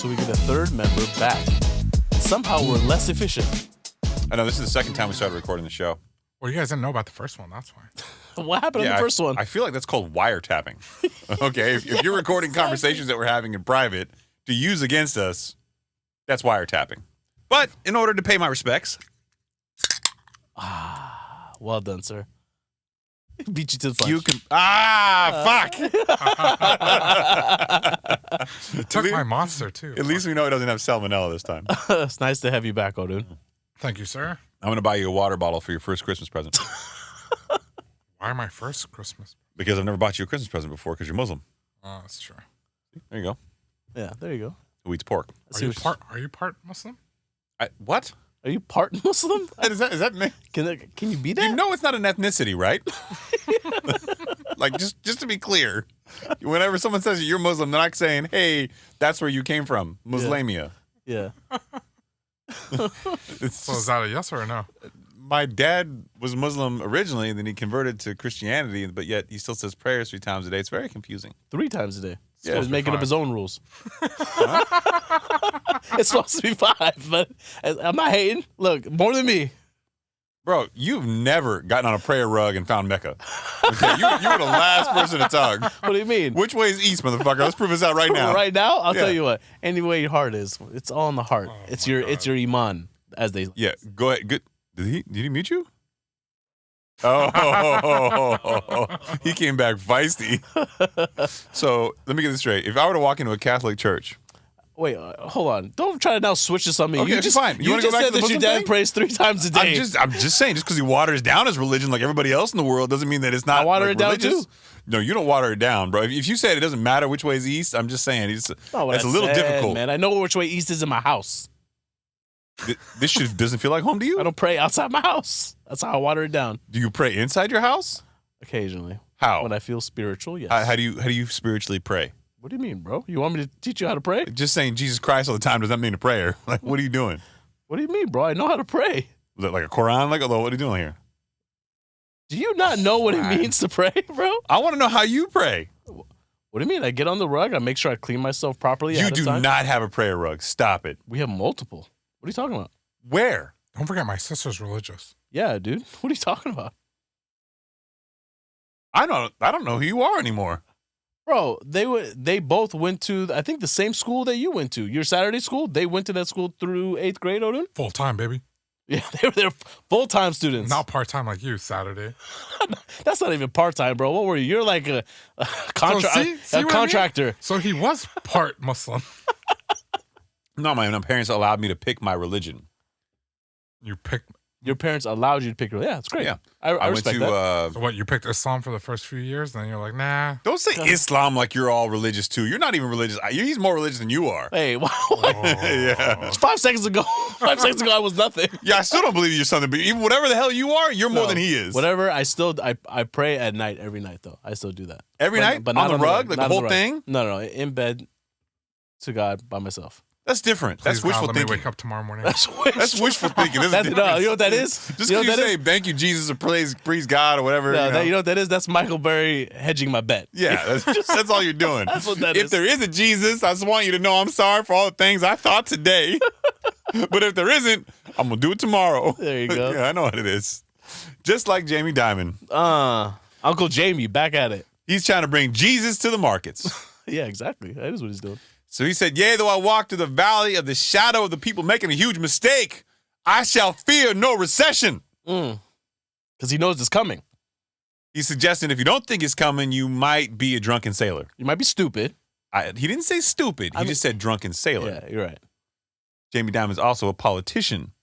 so we get a third member back. Somehow we're less efficient. I know this is the second time we started recording the show. Well, you guys didn't know about the first one. That's why. What happened on the first one? I feel like that's called wiretapping. Okay, if you're recording conversations that we're having in private to use against us, that's wiretapping. But in order to pay my respects. Well done, sir. Beat you to the punch. You can. Fuck! It took my monster, too. At least we know it doesn't have salmonella this time. It's nice to have you back, Odin. Thank you, sir. I'm going to buy you a water bottle for your first Christmas present. Why my first Christmas? Because I've never bought you a Christmas present before because you're Muslim. Oh, that's true. There you go. Yeah, there you go. Who eats pork? Are you part Muslim? What? Are you part Muslim? Is that me? Can you be that? You know it's not an ethnicity, right? Like, just to be clear, whenever someone says you're Muslim, they're not saying, hey, that's where you came from, Muslimia. Yeah. So is that a yes or a no? My dad was Muslim originally, and then he converted to Christianity, but yet he still says prayers 3 times a day. It's very confusing. 3 times a day. Yeah, He's making up his own rules. It's supposed to be 5, but I'm not hating. Look, more than me. Bro, you've never gotten on a prayer rug and found Mecca. Okay, you were the last person to talk. What do you mean? Which way is east, motherfucker? Let's prove this out right now. Right now? I'll tell you what. Any way your heart is, it's all in the heart. Oh, it's your iman, as they. Yeah, go ahead. Good. Did he mute you? Oh, he came back feisty. So let me get this straight. If I were to walk into a Catholic church. Wait, hold on. Don't try to now switch to something. Okay, you just, fine. You just said that your dad prays 3 times a day. I'm just saying, just because he waters down his religion like everybody else in the world doesn't mean that it's not. I water like, it down religious. too. No, you don't water it down, bro. If you said it doesn't matter which way is east, I'm just saying that's a little difficult. Man, I know which way east is in my house. This doesn't feel like home to you? I don't pray outside my house. That's how I water it down. Do you pray inside your house? Occasionally. How? When I feel spiritual, yes. How do you spiritually pray? What do you mean, bro? You want me to teach you how to pray? Just saying Jesus Christ all the time does not mean a prayer. Like, what are you doing? What do you mean, bro? I know how to pray. Is that like a Quran? Like, what are you doing here? Do you not know what it means to pray, bro? I want to know how you pray. What do you mean? I get on the rug, I make sure I clean myself properly. You do not have a prayer rug. Stop it. We have multiple. What are you talking about? Where? Don't forget, my sister's religious. Yeah, dude. What are you talking about? I don't know who you are anymore. Bro, they both went to, I think, the same school that you went to. Your Saturday school, they went to that school through 8th grade, Odin? Full time, baby. Yeah, they're full-time students. Not part time like you, Saturday. That's not even part-time, bro. What were you? You're like a contractor. I mean? So he was part Muslim. No, my parents allowed me to pick my religion. You picked. Your parents allowed you to pick. Yeah, it's great. Yeah, I respect that. So what? You picked Islam for the first few years, and then you're like, nah. Don't say Islam like you're all religious too. You're not even religious. He's more religious than you are. Hey, what? Yeah. 5 seconds ago, I was nothing. Yeah, I still don't believe you're something, but even whatever the hell you are, you're more than he is. Whatever. I pray at night every night though. I still do that every night, but not on the rug, like the whole thing. No, in bed to God by myself. That's different. Please, that's wishful God, thinking. Let me wake up tomorrow morning. That's wishful thinking. No, you know what that is? Just because you say thank you, Jesus, or praise God, or whatever. No, you know what that is? That's Michael Berry hedging my bet. Yeah, that's all you're doing. That's what that is. If there is a Jesus, I just want you to know I'm sorry for all the things I thought today. But if there isn't, I'm going to do it tomorrow. There you go. Yeah, I know what it is. Just like Jamie Dimon. Uncle Jamie, back at it. He's trying to bring Jesus to the markets. Yeah, exactly. That is what he's doing. So he said, yea, though I walk through the valley of the shadow of the people making a huge mistake, I shall fear no recession. Because he knows it's coming. He's suggesting if you don't think it's coming, you might be a drunken sailor. You might be stupid. He didn't say stupid. He just said drunken sailor. Yeah, you're right. Jamie Dimon's also a politician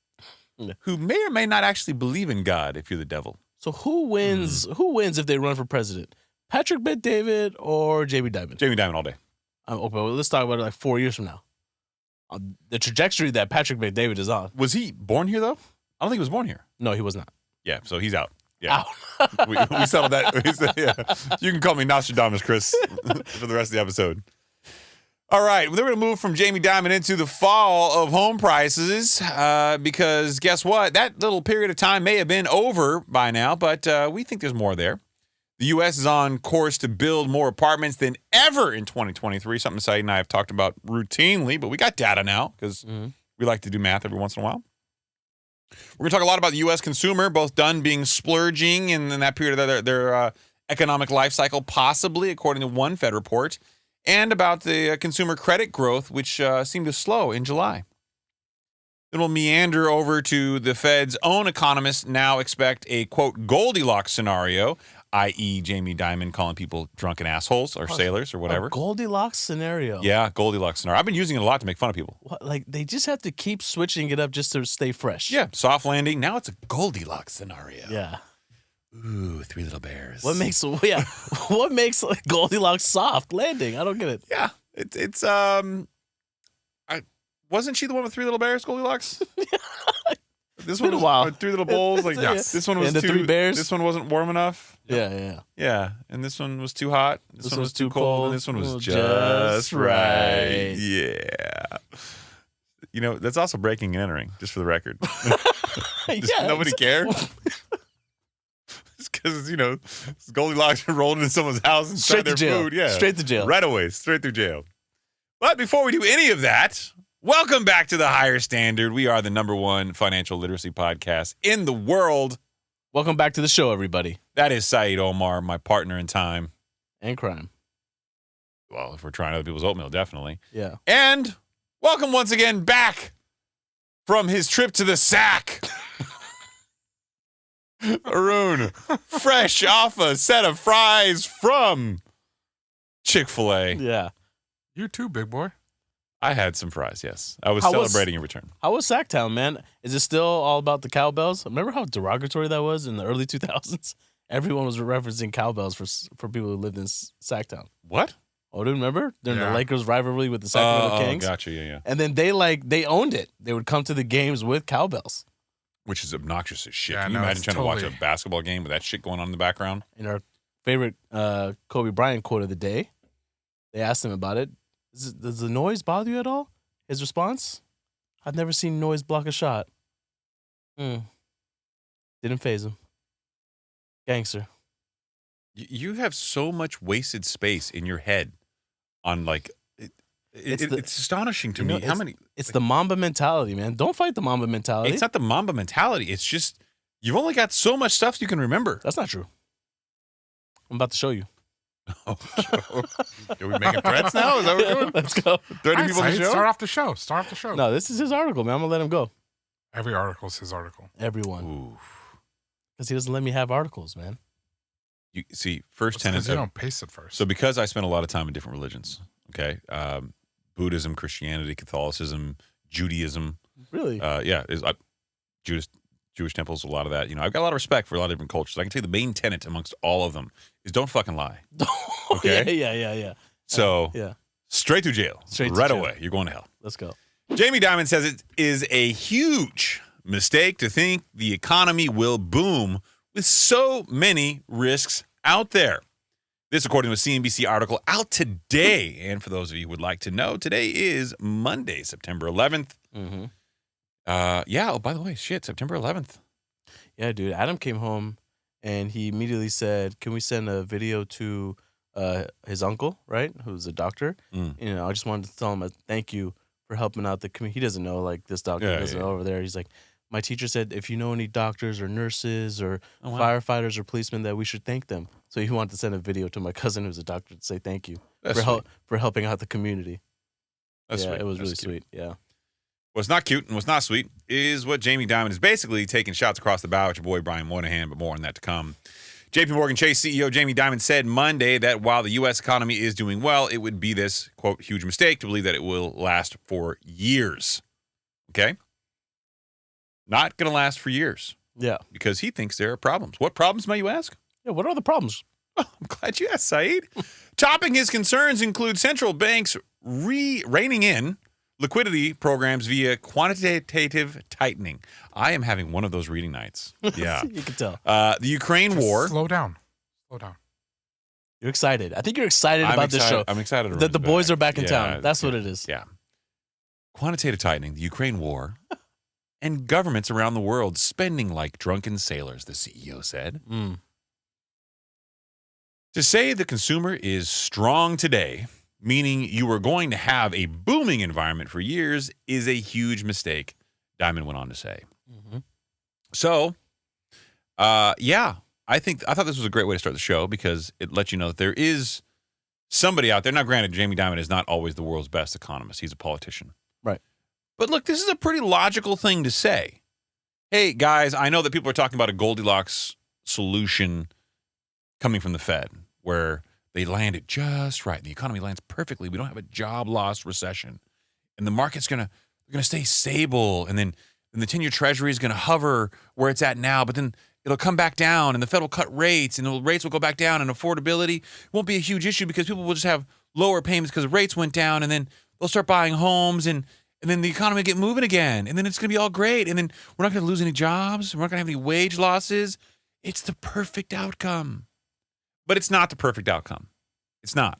who may or may not actually believe in God if you're the devil. So who wins? Who wins if they run for president? Patrick Bet-David or Jamie Dimon? Jamie Dimon all day. Okay, well, let's talk about it like 4 years from now. The trajectory that Patrick Bet-David is on. Was he born here, though? I don't think he was born here. No, he was not. Yeah, so he's out. Yeah. Out. we settled that. Yeah. You can call me Nostradamus, Chris, for the rest of the episode. All right, we're going to move from Jamie Dimon into the fall of home prices because guess what? That little period of time may have been over by now, but we think there's more there. The U.S. is on course to build more apartments than ever in 2023, something Saeed and I have talked about routinely, but we got data now because we like to do math every once in a while. We're going to talk a lot about the U.S. consumer, both done being splurging in that period of their economic life cycle, possibly, according to one Fed report, and about the consumer credit growth, which seemed to slow in July. Then we'll meander over to the Fed's own economists now expect a, quote, Goldilocks scenario, i.e. Jamie Dimon calling people drunken assholes or sailors or whatever. A Goldilocks scenario. Yeah, Goldilocks scenario. I've been using it a lot to make fun of people. What, like, they just have to keep switching it up just to stay fresh. Yeah, soft landing. Now it's a Goldilocks scenario. Yeah. Ooh, three little bears. What makes like, Goldilocks soft landing? I don't get it. Yeah, it's wasn't she the one with three little bears, Goldilocks? This one been a was while. three little bowls. Like Yes. This one was And the too. three bears? This one wasn't warm enough. Yeah. And this one was too hot. This one was too cold. And this one was Oh, just right. right. Yeah. You know, that's also breaking and entering, just for the record. Does Yeah, nobody care? It's because, you know, Goldilocks rolled into someone's house and Straight tried their to jail. food. Yeah. Straight to jail. Right away. Straight through jail. But before we do any of that, welcome back to The Higher Standard. We are the #1 financial literacy podcast in the world. Welcome back to the show, everybody. That is Saeed Omar, my partner in time. And crime. Well, if we're trying other people's oatmeal, definitely. Yeah. And welcome once again back from his trip to the sack. Haroon, fresh off a set of fries from Chick-fil-A. Yeah. You too, big boy. I had some fries, yes. I was How was- celebrating a return. How was Sacktown, man? Is it still all about the cowbells? Remember how derogatory that was in the early 2000s? Everyone was referencing cowbells for people who lived in Sacktown. What? Oh, do you remember? During the Yeah. Lakers rivalry with the Sacramento Kings? Gotcha, yeah. And then they owned it. They would come to the games with cowbells. Which is obnoxious as shit. Yeah, Can you no, imagine it's trying to watch totally- a basketball game with that shit going on in the background? In our favorite Kobe Bryant quote of the day, they asked him about it. Does the noise bother you at all? His response? I've never seen noise block a shot. Didn't faze him. Gangster. You have so much wasted space in your head on like it's astonishing to me how many. It's the Mamba mentality, man. Don't fight the Mamba mentality. It's not the Mamba mentality. It's just you've only got so much stuff you can remember. That's not true. I'm about to show you. Are we making threats now? Is that what we're doing? Let's go. Threatening people on the show? Start off the show. Start off the show. No, this is his article, man. I'm gonna let him go. Every article's his article. Everyone, Ooh. because he doesn't let me have articles, man. You see, first Because tenant. you don't paste it first. So because I spent a lot of time in different religions, okay, Buddhism, Christianity, Catholicism, Judaism, Really? Jewish temples, a lot of that. You know, I've got a lot of respect for a lot of different cultures. I can tell you the main tenet amongst all of them is don't fucking lie. Okay? Yeah. So Yeah. straight to jail, Straight to right jail. away. You're going to hell. Let's go. Jamie Dimon says it is a huge mistake to think the economy will boom with so many risks out there. This, according to a CNBC article out today. And for those of you who would like to know, today is Monday, September 11th. Mm-hmm. Oh, by the way, September 11th. Yeah, dude. Adam came home and he immediately said, "Can we send a video to his uncle, right, who's a doctor?" Mm. You know, I just wanted to tell him a thank you for helping out the community. He doesn't know, like, this doctor doesn't know over there. He's like, my teacher said, if you know any doctors or nurses or firefighters or policemen, that we should thank them. So he wanted to send a video to my cousin who's a doctor to say thank you for helping out the community. That's sweet. It was That's really cute. sweet. Yeah. What's not cute and what's not sweet is what Jamie Dimon is basically taking shots across the bow at your boy Brian Moynihan, but more on that to come. JP Morgan Chase CEO Jamie Dimon said Monday that while the U.S. economy is doing well, it would be this, quote, huge mistake to believe that it will last for years. Okay? Not going to last for years Yeah. because he thinks there are problems. What problems, may you ask? Yeah. What are the problems? Oh, I'm glad you asked, Saeed. Topping his concerns include central banks reining in liquidity programs via quantitative tightening. I am having one of those reading nights. Yeah. You can tell. The Ukraine war. Slow down. You're excited. I think you're excited about this show. I'm excited. That the boys are back in town. That's what it is. Yeah. Quantitative tightening, the Ukraine war, and governments around the world spending like drunken sailors, the CEO said. Mm. To say the consumer is strong today, meaning you are going to have a booming environment for years, is a huge mistake, Dimon went on to say. Mm-hmm. So, I thought this was a great way to start the show because it lets you know that there is somebody out there. Now, granted, Jamie Dimon is not always the world's best economist. He's a politician. Right. But look, this is a pretty logical thing to say. Hey, guys, I know that people are talking about a Goldilocks solution coming from the Fed, where they landed just right. The economy lands perfectly. We don't have a job loss recession. And the market's gonna stay stable. And then the 10-year treasury is gonna hover where it's at now, but then it'll come back down and the Fed will cut rates and the rates will go back down and affordability won't be a huge issue because people will just have lower payments because the rates went down, and then they'll start buying homes and then the economy will get moving again. And then it's gonna be all great. And then we're not gonna lose any jobs. We're not gonna have any wage losses. It's the perfect outcome. But it's not the perfect outcome. It's not.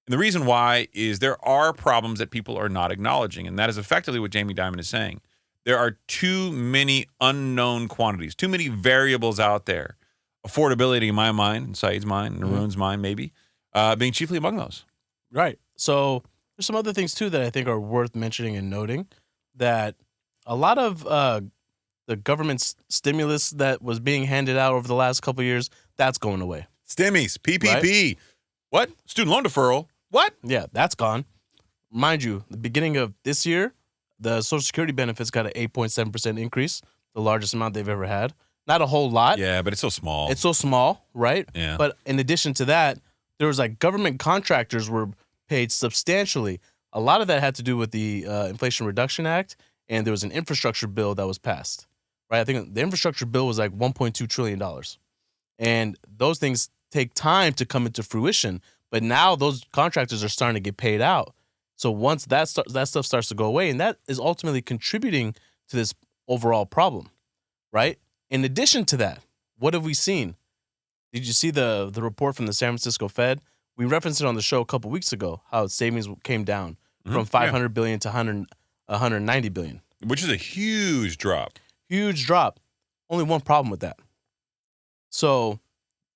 And the reason why is there are problems that people are not acknowledging. And that is effectively what Jamie Dimon is saying. There are too many unknown quantities, too many variables out there. Affordability in my mind, in Saeed's mind, in Haroon's mind, maybe, being chiefly among those. Right. So there's some other things, too, that I think are worth mentioning and noting. That a lot of the government's stimulus that was being handed out over the last couple of years, that's going away. Stimmies, PPP. Right? What? Student loan deferral. What? Yeah, that's gone. Mind you, the beginning of this year, the Social Security benefits got an 8.7% increase, the largest amount they've ever had. Not a whole lot. Yeah, but it's so small. It's so small, right? Yeah. But in addition to that, there was like government contractors were paid substantially. A lot of that had to do with the Inflation Reduction Act, and there was an infrastructure bill that was passed, right? I think the infrastructure bill was like $1.2 trillion. And those things take time to come into fruition, but now those contractors are starting to get paid out. So once that stuff starts to go away, and that is ultimately contributing to this overall problem, right? In addition to that, what have we seen? Did you see the report from the San Francisco Fed? We referenced it on the show a couple weeks ago, how savings came down from $500 billion to $190 billion. Which is a huge drop. Huge drop. Only one problem with that. So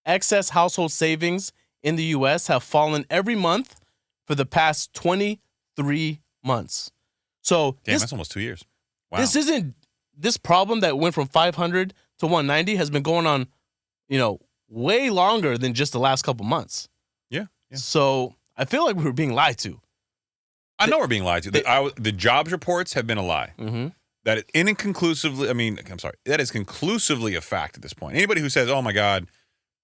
excess household savings in the U.S. have fallen every month for the past 23 months. So that's almost 2 years. Wow. This problem that went from 500 to 190 has been going on, way longer than just the last couple months. Yeah. So I feel like we were being lied to. I know we're being lied to. The jobs reports have been a lie. Mm-hmm. That is conclusively a fact at this point. Anybody who says, oh my God,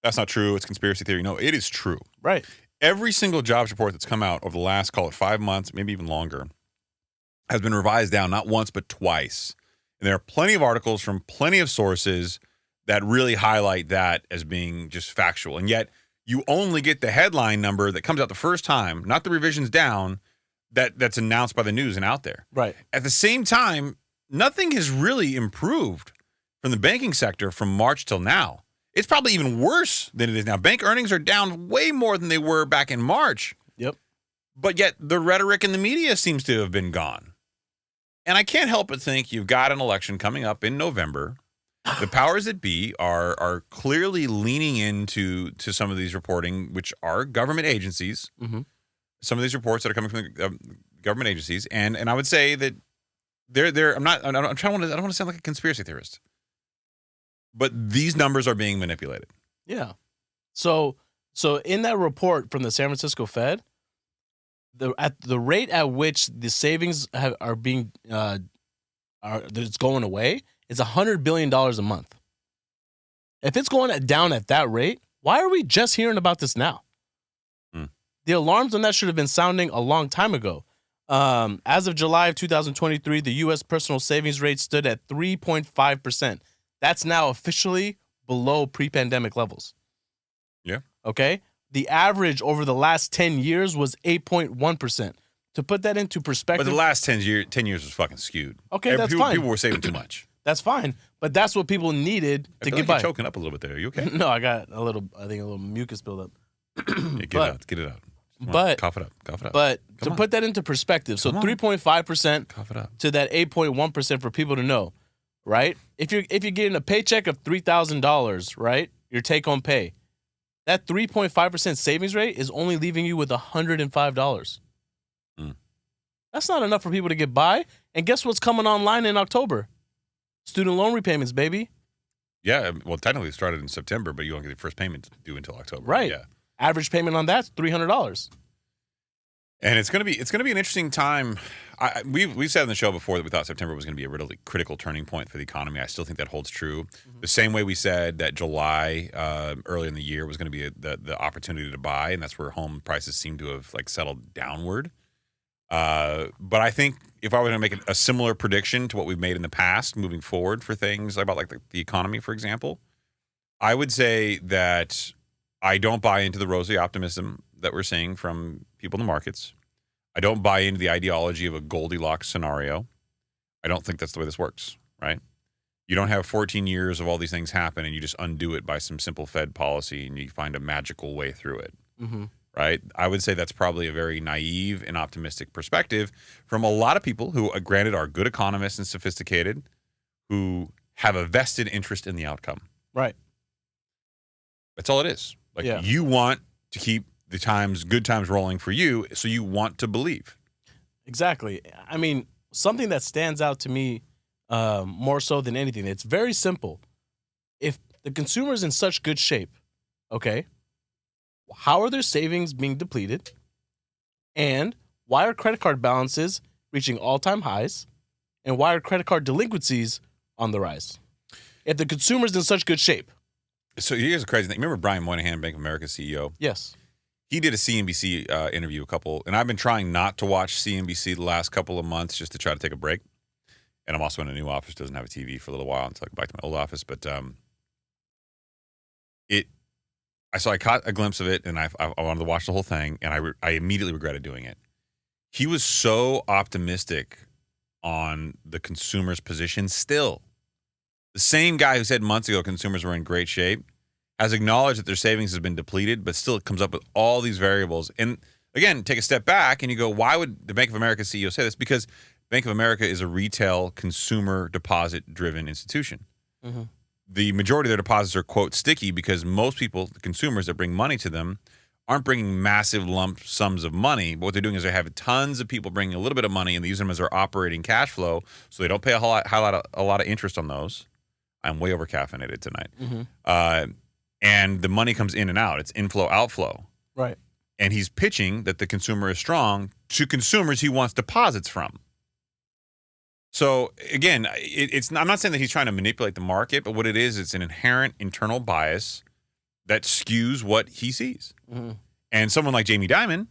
that's not true, it's conspiracy theory. No, it is true. Right. Every single jobs report that's come out over the last, call it 5 months, maybe even longer, has been revised down not once but twice. And there are plenty of articles from plenty of sources that really highlight that as being just factual. And yet you only get the headline number that comes out the first time, not the revisions down, that's announced by the news and out there. Right. At the same time, nothing has really improved from the banking sector from March till now. It's probably even worse than it is now. Bank earnings are down way more than they were back in March. Yep. But yet the rhetoric in the media seems to have been gone. And I can't help but think you've got an election coming up in November. The powers that be are clearly leaning into some of these reporting, which are government agencies. Mm-hmm. Some of these reports that are coming from the government agencies, and I would say that they're. I don't want to sound like a conspiracy theorist, but these numbers are being manipulated. Yeah. So in that report from the San Francisco Fed, at the rate at which the savings are being that's going away is $100 billion a month. If it's going down at that rate, why are we just hearing about this now? The alarms on that should have been sounding a long time ago. As of July of 2023, the U.S. personal savings rate stood at 3.5%. That's now officially below pre-pandemic levels. Yeah. Okay? The average over the last 10 years was 8.1%. To put that into perspective... But the last 10 years was fucking skewed. Okay, that's fine. People were saving too much. That's fine. But that's what people needed to get by. You're choking up a little bit there. Are you okay? No, I got a little mucus buildup. Yeah, get it out. But cough it up. But to put that into perspective, so 3.5% to that 8.1% for people to know, right? If you're getting a paycheck of $3,000, right, your take-home pay, that 3.5% savings rate is only leaving you with $105. That's not enough for people to get by. And guess what's coming online in October? Student loan repayments, baby. Yeah, well, technically it started in September, but you won't get the first payment due until October. Right. Yeah. Average payment on that's $300. And it's gonna be an interesting time. We've said on the show before that we thought September was going to be a really critical turning point for the economy. I still think that holds true. The same way we said that July, early in the year, was going to be the opportunity to buy, and that's where home prices seem to have settled downward. But I think if I were to make a similar prediction to what we've made in the past, moving forward for things about the economy, for example, I would say that I don't buy into the rosy optimism that we're seeing from people in the markets. I don't buy into the ideology of a Goldilocks scenario. I don't think that's the way this works, right? You don't have 14 years of all these things happen and you just undo it by some simple Fed policy and you find a magical way through it, right? I would say that's probably a very naive and optimistic perspective from a lot of people who, granted, are good economists and sophisticated, who have a vested interest in the outcome. Right. That's all it is. You want to keep the good times rolling for you, so you want to believe. Exactly. I mean, something that stands out to me more so than anything, it's very simple. If the consumer is in such good shape, okay, how are their savings being depleted? And why are credit card balances reaching all-time highs? And why are credit card delinquencies on the rise? If the consumer is in such good shape. So here's a crazy thing. Remember Brian Moynihan, Bank of America CEO? Yes. He did a CNBC interview and I've been trying not to watch CNBC the last couple of months just to try to take a break. And I'm also in a new office, doesn't have a TV for a little while until I go back to my old office. But I caught a glimpse of it, and I wanted to watch the whole thing, and I immediately regretted doing it. He was so optimistic on the consumer's position still. The same guy who said months ago consumers were in great shape has acknowledged that their savings has been depleted, but still it comes up with all these variables. And again, take a step back and you go, why would the Bank of America CEO say this? Because Bank of America is a retail consumer deposit-driven institution. The majority of their deposits are, quote, sticky because most people, the consumers that bring money to them, aren't bringing massive lump sums of money. But what they're doing is they have tons of people bringing a little bit of money and they use them as their operating cash flow, so they don't pay a lot of interest on those. I'm way over caffeinated tonight. And the money comes in and out. It's inflow, outflow. Right. And he's pitching that the consumer is strong to consumers he wants deposits from. So, again, I'm not saying that he's trying to manipulate the market, but what it is, it's an inherent internal bias that skews what he sees. And someone like Jamie Dimon,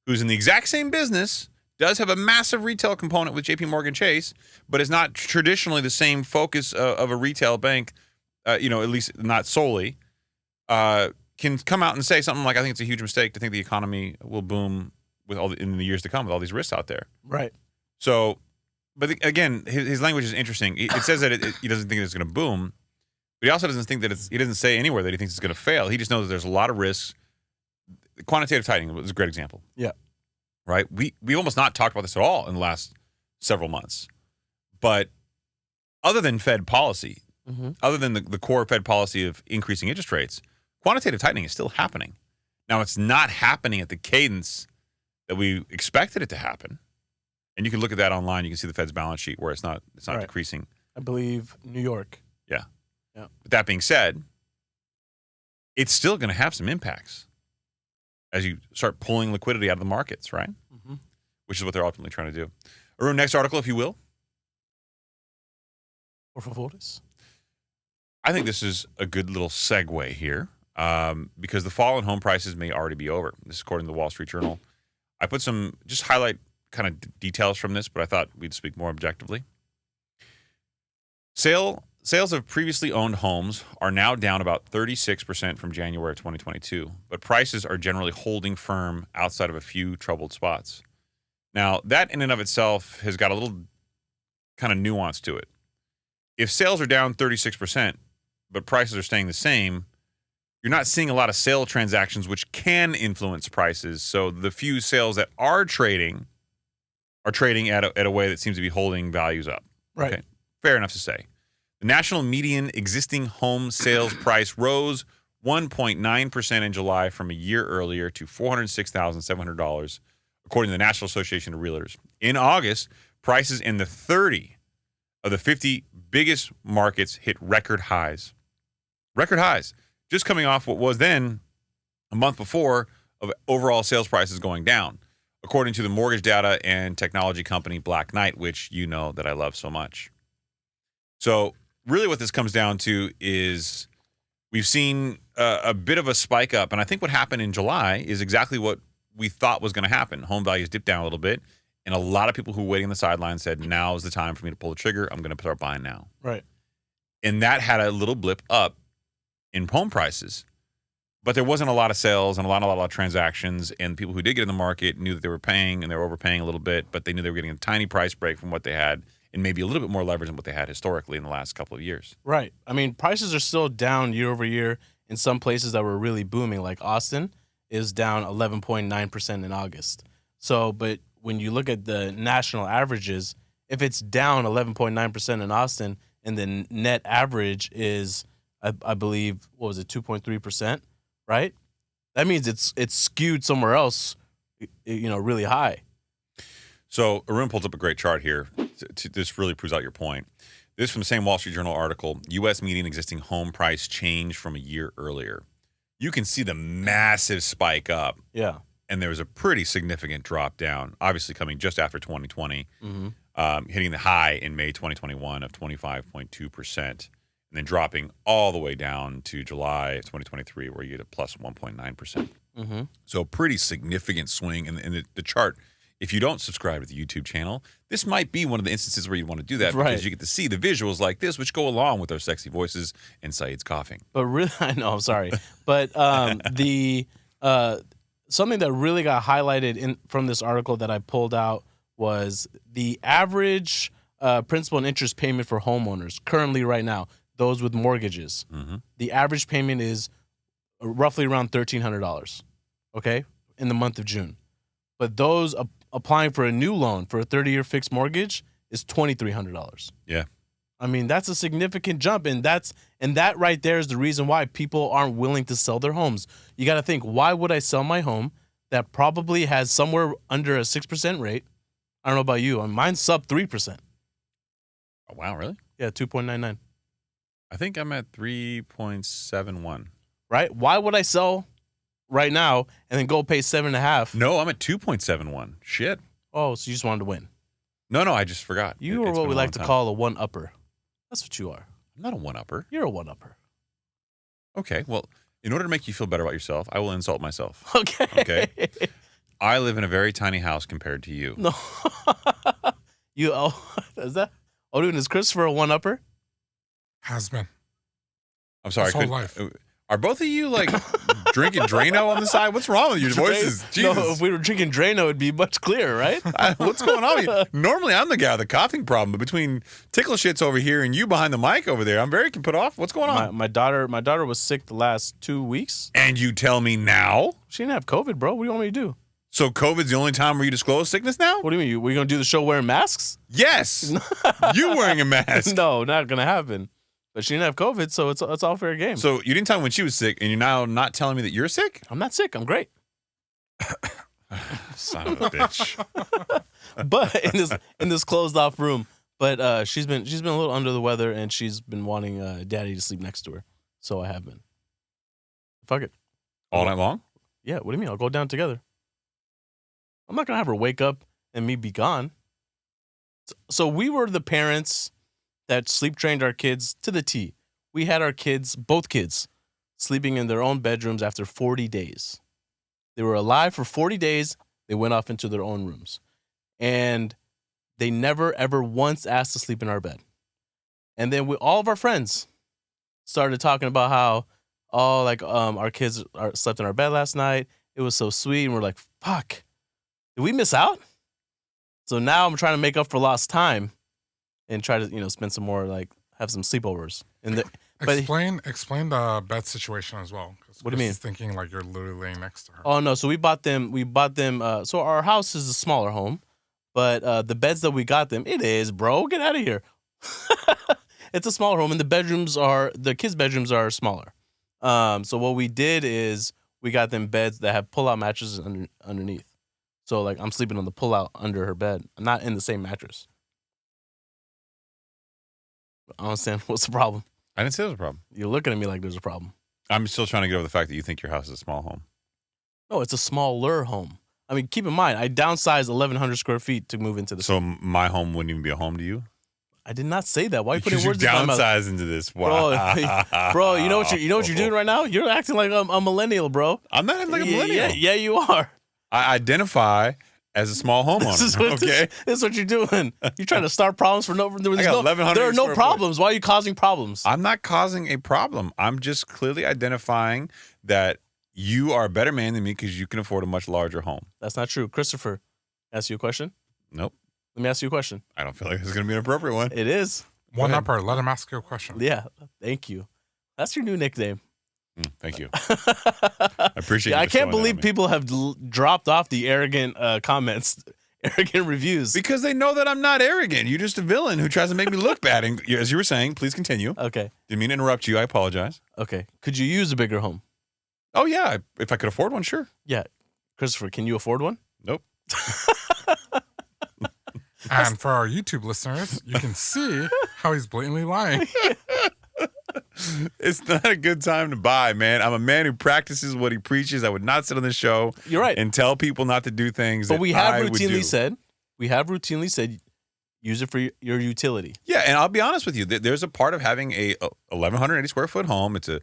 who's in the exact same business, does have a massive retail component with JP Morgan Chase, but is not traditionally the same focus of a retail bank, at least not solely. Can come out and say something like, I think it's a huge mistake to think the economy will boom in the years to come with all these risks out there. Right. So, but again, his language is interesting. It says that he doesn't think it's going to boom, but he also doesn't think that he doesn't say anywhere that he thinks it's going to fail. He just knows that there's a lot of risks. Quantitative tightening was a great example. Yeah. Right? We almost not talked about this at all in the last several months. But other than Fed policy, other than the core Fed policy of increasing interest rates, quantitative tightening is still happening. Now, it's not happening at the cadence that we expected it to happen. And you can look at that online. You can see the Fed's balance sheet where it's not Right. decreasing. I believe New York. Yeah. Yeah. But that being said, it's still going to have some impacts as you start pulling liquidity out of the markets, right? Which is what they're ultimately trying to do. Haroon, next article, if you will. Por favores. I think this is a good little segue here because the fall in home prices may already be over. This is according to the Wall Street Journal. I put some, just highlight kind of details from this, but I thought we'd speak more objectively. Sales of previously owned homes are now down about 36% from January of 2022, but prices are generally holding firm outside of a few troubled spots. Now, that in and of itself has got a little kind of nuance to it. If sales are down 36%, but prices are staying the same, you're not seeing a lot of sale transactions, which can influence prices. So the few sales that are trading at a way that seems to be holding values up. Right. Okay. Fair enough to say. The national median existing home sales price rose 1.9% in July from a year earlier to $406,700, according to the National Association of Realtors. In August, prices in the 30 of the 50 biggest markets hit record highs. Record highs. Just coming off what was then a month before of overall sales prices going down, according to the mortgage data and technology company Black Knight, which you know that I love so much. So really what this comes down to is we've seen a bit of a spike up. And I think what happened in July is exactly what we thought was going to happen. Home values dipped down a little bit. And a lot of people who were waiting on the sidelines said, now is the time for me to pull the trigger. I'm going to start buying now. Right. And that had a little blip up in home prices. But there wasn't a lot of sales and a lot of transactions. And people who did get in the market knew that they were paying and they were overpaying a little bit, but they knew they were getting a tiny price break from what they had and maybe a little bit more leverage than what they had historically in the last couple of years. Right. I mean, prices are still down year over year in some places that were really booming, like Austin is down 11.9% in August. So, but when you look at the national averages, if it's down 11.9% in Austin and the net average is, I believe, what was it, 2.3%, right? That means it's skewed somewhere else, really high. So Haroon pulls up a great chart here. This really proves out your point. This is from the same Wall Street Journal article, U.S. median existing home price change from a year earlier. You can see the massive spike up. Yeah. And there was a pretty significant drop down, obviously coming just after 2020, hitting the high in May 2021 of 25.2%, and then dropping all the way down to July of 2023, where you get a plus 1.9%. So a pretty significant swing. And the chart, if you don't subscribe to the YouTube channel, this might be one of the instances where you want to do that because you get to see the visuals like this, which go along with our sexy voices and Saeed's coughing. But really, I know, I'm sorry. But something that really got highlighted from this article that I pulled out was the average principal and interest payment for homeowners currently right now, those with mortgages. The average payment is roughly around $1,300, okay, in the month of June. But those applying for a new loan for a 30-year fixed mortgage is $2,300. Yeah. I mean, that's a significant jump, and that right there is the reason why people aren't willing to sell their homes. You got to think, why would I sell my home that probably has somewhere under a 6% rate? I don't know about you. Mine's sub 3%. Oh, wow, really? Yeah, 2.99. I think I'm at 3.71. Right? Why would I sell right now and then go pay 7.5? No, I'm at 2.71. Shit. Oh, so you just wanted to win? No, I just forgot. You are what we like to call a one-upper. That's what you are. I'm not a one-upper. You're a one-upper. Okay, well, in order to make you feel better about yourself, I will insult myself. Okay. I live in a very tiny house compared to you. No. Is that? Dude, is Christopher a one-upper? Has been. I'm sorry. His whole life. Are both of you like drinking Drano on the side? What's wrong with your voices? Jesus. No, if we were drinking Drano, it'd be much clearer, right? What's going on with you? Normally, I'm the guy with the coughing problem, but between tickle shits over here and you behind the mic over there, I'm very put off. What's going on? My daughter was sick the last 2 weeks. And you tell me now? She didn't have COVID, bro. What do you want me to do? So COVID's the only time where you disclose sickness now? What do you mean? We're going to do the show wearing masks? Yes. You wearing a mask. No, not going to happen. But she didn't have COVID, so it's all fair game. So you didn't tell me when she was sick, and you're now not telling me that you're sick? I'm not sick. I'm great. Son of a bitch. But in this closed off room. But she's been a little under the weather, and she's been wanting daddy to sleep next to her. So I have been. Fuck it. All night long? Yeah. What do you mean? I'll go down together. I'm not gonna have her wake up and me be gone. So we were the parents that sleep trained our kids to the T. We had our kids, both kids, sleeping in their own bedrooms after 40 days. They were alive for 40 days. They went off into their own rooms. And they never, ever once asked to sleep in our bed. And then all of our friends started talking about how, our kids slept in our bed last night. It was so sweet. And we're like, fuck, did we miss out? So now I'm trying to make up for lost time and try to, spend some more, have some sleepovers. Explain the bed situation as well. What do you mean? He's thinking like you're literally laying next to her. Oh no! So we bought them. So our house is a smaller home, but the beds that we got them, it is, bro. Get out of here. It's a smaller home, and the kids' bedrooms are smaller. So what we did is we got them beds that have pull-out mattresses underneath. So like I'm sleeping on the pull-out under her bed. I'm not in the same mattress. I don't understand. What's the problem? I didn't say there was a problem. You're looking at me like there's a problem. I'm still trying to get over the fact that you think your house is a small home. No, it's a smaller home. I mean, keep in mind, I downsized 1,100 square feet to move into this. So my home wouldn't even be a home to you? I did not say that. Why are you putting Because words you in my mouth? downsize into this. Wow. Bro, you know what you're doing right now? You're acting like a millennial, bro. I'm not acting like a millennial. Yeah, you are. I identify as a small homeowner. Okay, this is what you're doing. You're trying to start problems for no reason. I got 1,100 There are no square problems. Why are you causing problems? I'm not causing a problem. I'm just clearly identifying that you are a better man than me because you can afford a much larger home. That's not true. Christopher, ask you a question? Nope. Let me ask you a question. I don't feel like it's going to be an appropriate one. It is. One upper. Let him ask you a question. Yeah. Thank you. That's your new nickname. Thank you. I appreciate. I can't believe people have dropped off the arrogant comments, arrogant reviews. Because they know that I'm not arrogant. You're just a villain who tries to make me look bad. And as you were saying, please continue. Okay. Didn't mean to interrupt you. I apologize. Okay. Could you use a bigger home? Oh, yeah. If I could afford one, sure. Yeah. Christopher, can you afford one? Nope. And for our YouTube listeners, you can see how he's blatantly lying. It's not a good time to buy, man. I'm a man who practices what he preaches. I would not sit on this show. You're right. And tell people not to do things. But that we have I would routinely do. said, use it for your utility. Yeah, and I'll be honest with you. There's a part of having a 1,180 square foot home. It's a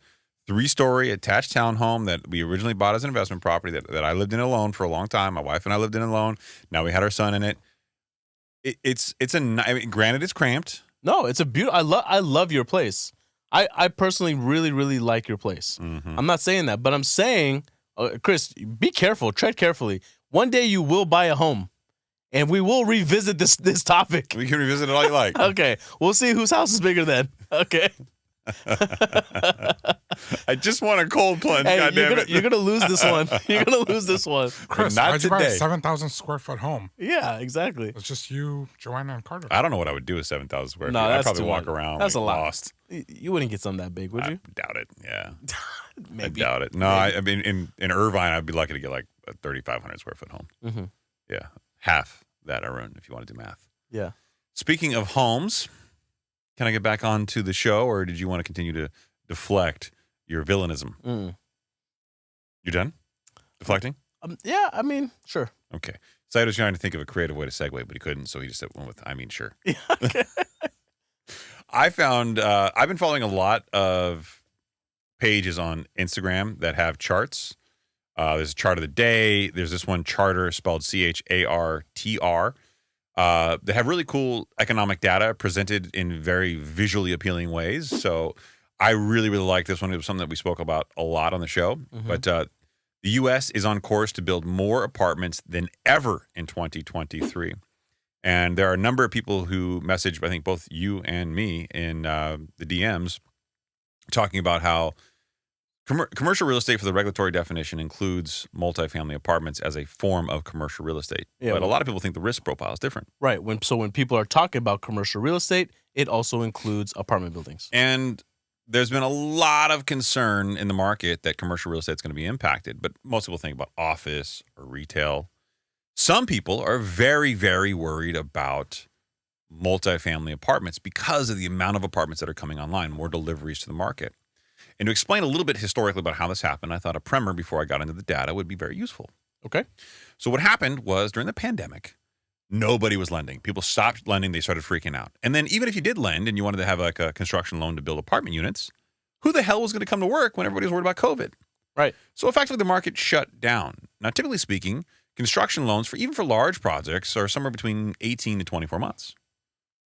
3-story attached townhome that we originally bought as an investment property that I lived in alone for a long time. My wife and I lived in alone. Now we had our son in it. I mean, granted, it's cramped. No, it's a beautiful. I love your place. I personally really, really like your place. Mm-hmm. I'm not saying that, but I'm saying, Chris, be careful, tread carefully. One day you will buy a home, and we will revisit this topic. We can revisit it all you like. Okay, we'll see whose house is bigger then. Okay. I just want a cold plunge. Hey, goddammit. you're gonna lose this one. You're gonna lose this one. Chris, Not why'd you buy a today. 7,000 square foot home? Yeah, exactly. It's just you, Joanna, and Carter. I don't know what I would do with 7,000 square feet. No, I'd that's probably too walk much. around. That's like a lot. Lost. You wouldn't get something that big, would you? I doubt it. Yeah. Maybe. I doubt it. No, I mean, in Irvine, I'd be lucky to get like a 3,500 square foot home. Mm-hmm. Yeah. Half that, Haroon, if you want to do math. Yeah. Speaking of homes, can I get back onto the show, or did you want to continue to deflect your villainism? You done deflecting? Yeah, I mean, sure. Okay. Said was trying to think of a creative way to segue, but he couldn't, so he just went with, I mean, sure. Yeah, okay. I found, I've been following a lot of pages on Instagram that have charts. There's a chart of the day. There's this one, Charter, spelled CHARTR. They have really cool economic data presented in very visually appealing ways. So I really, really like this one. It was something that we spoke about a lot on the show. Mm-hmm. But the U.S. is on course to build more apartments than ever in 2023. And there are a number of people who messaged, I think, both you and me in the DMs talking about how commercial real estate, for the regulatory definition, includes multifamily apartments as a form of commercial real estate. Yeah, but a lot of people think the risk profile is different. Right. When people are talking about commercial real estate, it also includes apartment buildings. And there's been a lot of concern in the market that commercial real estate is going to be impacted. But most people think about office or retail. Some people are very, very worried about multifamily apartments because of the amount of apartments that are coming online, more deliveries to the market. And to explain a little bit historically about how this happened, I thought a primer before I got into the data would be very useful. Okay. So what happened was during the pandemic, nobody was lending. People stopped lending. They started freaking out. And then even if you did lend and you wanted to have like a construction loan to build apartment units, who the hell was going to come to work when everybody was worried about COVID? Right. So effectively the market shut down. Now, typically speaking, construction loans even for large projects are somewhere between 18 to 24 months,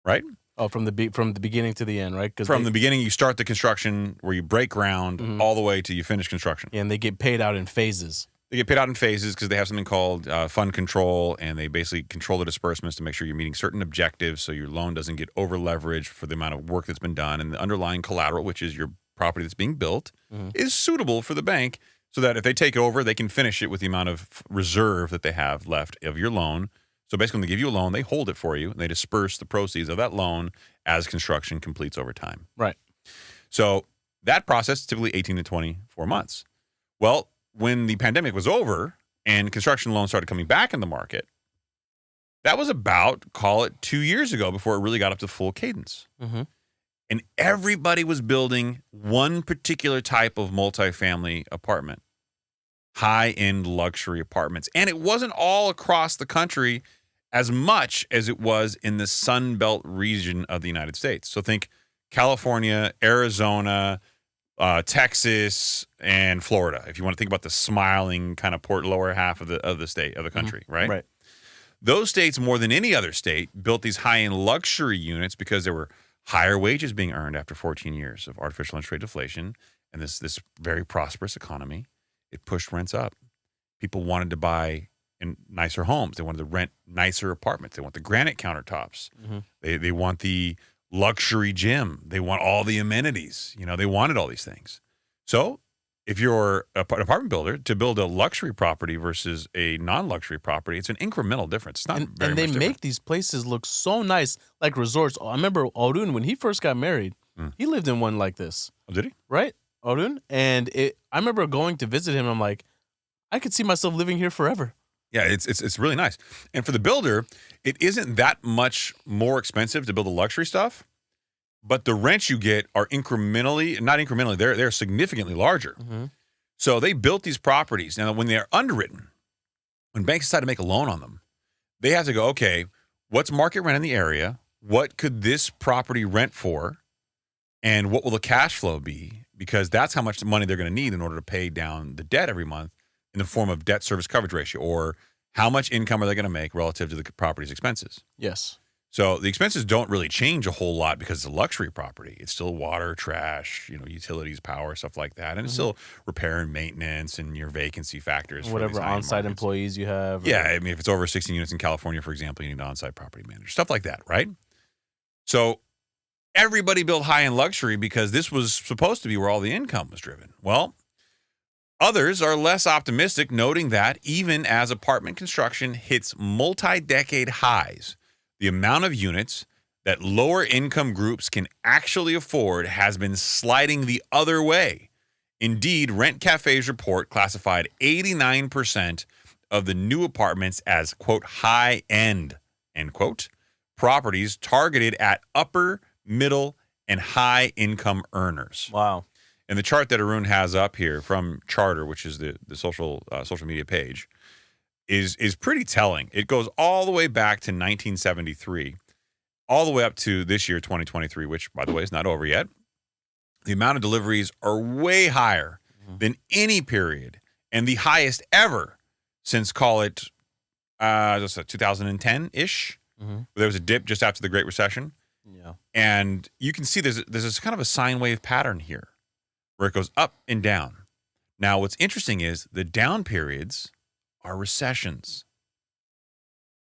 right? Oh, from the beginning to the end, right? From the beginning, you start the construction where you break ground all the way to you finish construction. Yeah, and they get paid out in phases. They get paid out in phases because they have something called fund control, and they basically control the disbursements to make sure you're meeting certain objectives so your loan doesn't get over-leveraged for the amount of work that's been done, and the underlying collateral, which is your property that's being built, is suitable for the bank so that if they take it over, they can finish it with the amount of reserve that they have left of your loan. So basically, when they give you a loan, they hold it for you, and they disperse the proceeds of that loan as construction completes over time. Right. So That process is typically 18 to 24 months. Well, when the pandemic was over and construction loans started coming back in the market, that was about, call it 2 years ago before it really got up to full cadence. Mm-hmm. And everybody was building one particular type of multifamily apartment, high-end luxury apartments. And it wasn't all across the country as much as it was in the Sun Belt region of the United States. So think California, Arizona, Texas, and Florida, if you want to think about the smiling kind of port lower half of the state, of the country, right? Right. Those states, more than any other state, built these high-end luxury units because there were higher wages being earned after 14 years of artificial interest rate deflation and this very prosperous economy. It pushed rents up. People wanted to buy in nicer homes. They wanted to rent nicer apartments. They want the granite countertops. Mm-hmm. They want the luxury gym. They want all the amenities. They wanted all these things. So if you're an apartment builder, to build a luxury property versus a non-luxury property, it's an incremental difference. It's not very much And they different. make these places look so nice, like resorts. I remember Haroon, when he first got married, he lived in one like this. Oh, did he? Right? Haroon? And I remember going to visit him, and I'm like, I could see myself living here forever. Yeah, it's really nice. And for the builder, it isn't that much more expensive to build the luxury stuff, but the rents you get are not incrementally, they're significantly larger. Mm-hmm. So they built these properties. Now, when they're underwritten, when banks decide to make a loan on them, they have to go, okay, what's market rent in the area? What could this property rent for? And what will the cash flow be? Because that's how much money they're going to need in order to pay down the debt every month in the form of debt service coverage ratio, or how much income are they going to make relative to the property's expenses. Yes. So the expenses don't really change a whole lot because it's a luxury property. It's still water, trash, utilities, power, stuff like that. And it's still repair and maintenance and your vacancy factors. Whatever on-site employees you have. Yeah, I mean, if it's over 16 units in California, for example, you need an on-site property manager, stuff like that, right? So everybody built high-end luxury because this was supposed to be where all the income was driven. Well, others are less optimistic, noting that even as apartment construction hits multi-decade highs, the amount of units that lower income groups can actually afford has been sliding the other way. Indeed, Rent Cafe's report classified 89% of the new apartments as, quote, high-end, end quote, properties targeted at upper, middle, and high-income earners. Wow. And the chart that Haroon has up here from Charter, which is the social media page, is pretty telling. It goes all the way back to 1973, all the way up to this year, 2023, which, by the way, is not over yet. The amount of deliveries are way higher than any period, and the highest ever since, call it, 2010-ish. Mm-hmm. There was a dip just after the Great Recession. Yeah. And you can see there's this kind of a sine wave pattern here where it goes up and down. Now, what's interesting is the down periods are recessions.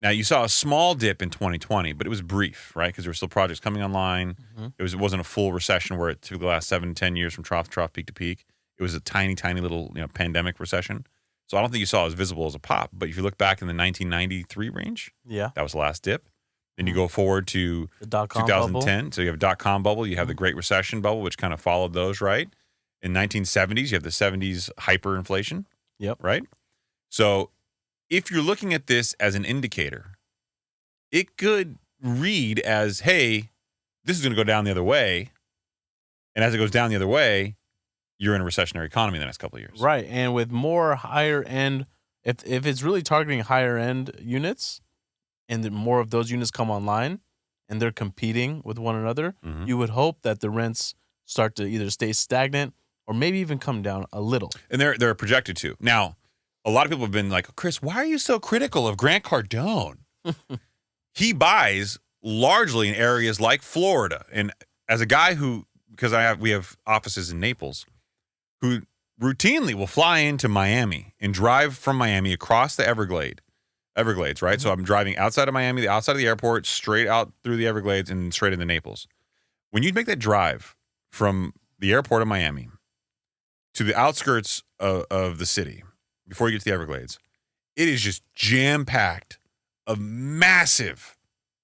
Now, you saw a small dip in 2020, but it was brief, right? Because there were still projects coming online. Mm-hmm. It wasn't a full recession where it took the last 7 to 10 years from trough to trough, peak to peak. It was a tiny, tiny little pandemic recession. So I don't think you saw it as visible as a pop. But if you look back in the 1993 range, Yeah. that was the last dip. Then you go forward to The dot-com 2010. bubble. So you have a dot-com bubble. You have the Great Recession bubble, which kind of followed those, right? In 1970s, you have the 70s hyperinflation. Yep. Right? So if you're looking at this as an indicator, it could read as, hey, this is going to go down the other way. And as it goes down the other way, you're in a recessionary economy in the next couple of years. Right. And with more higher end, if it's really targeting higher end units and more of those units come online and they're competing with one another, Mhm. you would hope that the rents start to either stay stagnant or maybe even come down a little. And they're projected to. Now, a lot of people have been like, Chris, why are you so critical of Grant Cardone? He buys largely in areas like Florida. And as a guy because we have offices in Naples, who routinely will fly into Miami and drive from Miami across the Everglades, right? So I'm driving outside of Miami, outside of the airport, straight out through the Everglades and straight into Naples. When you make that drive from the airport of Miami to the outskirts of the city, before you get to the Everglades, it is just jam-packed of massive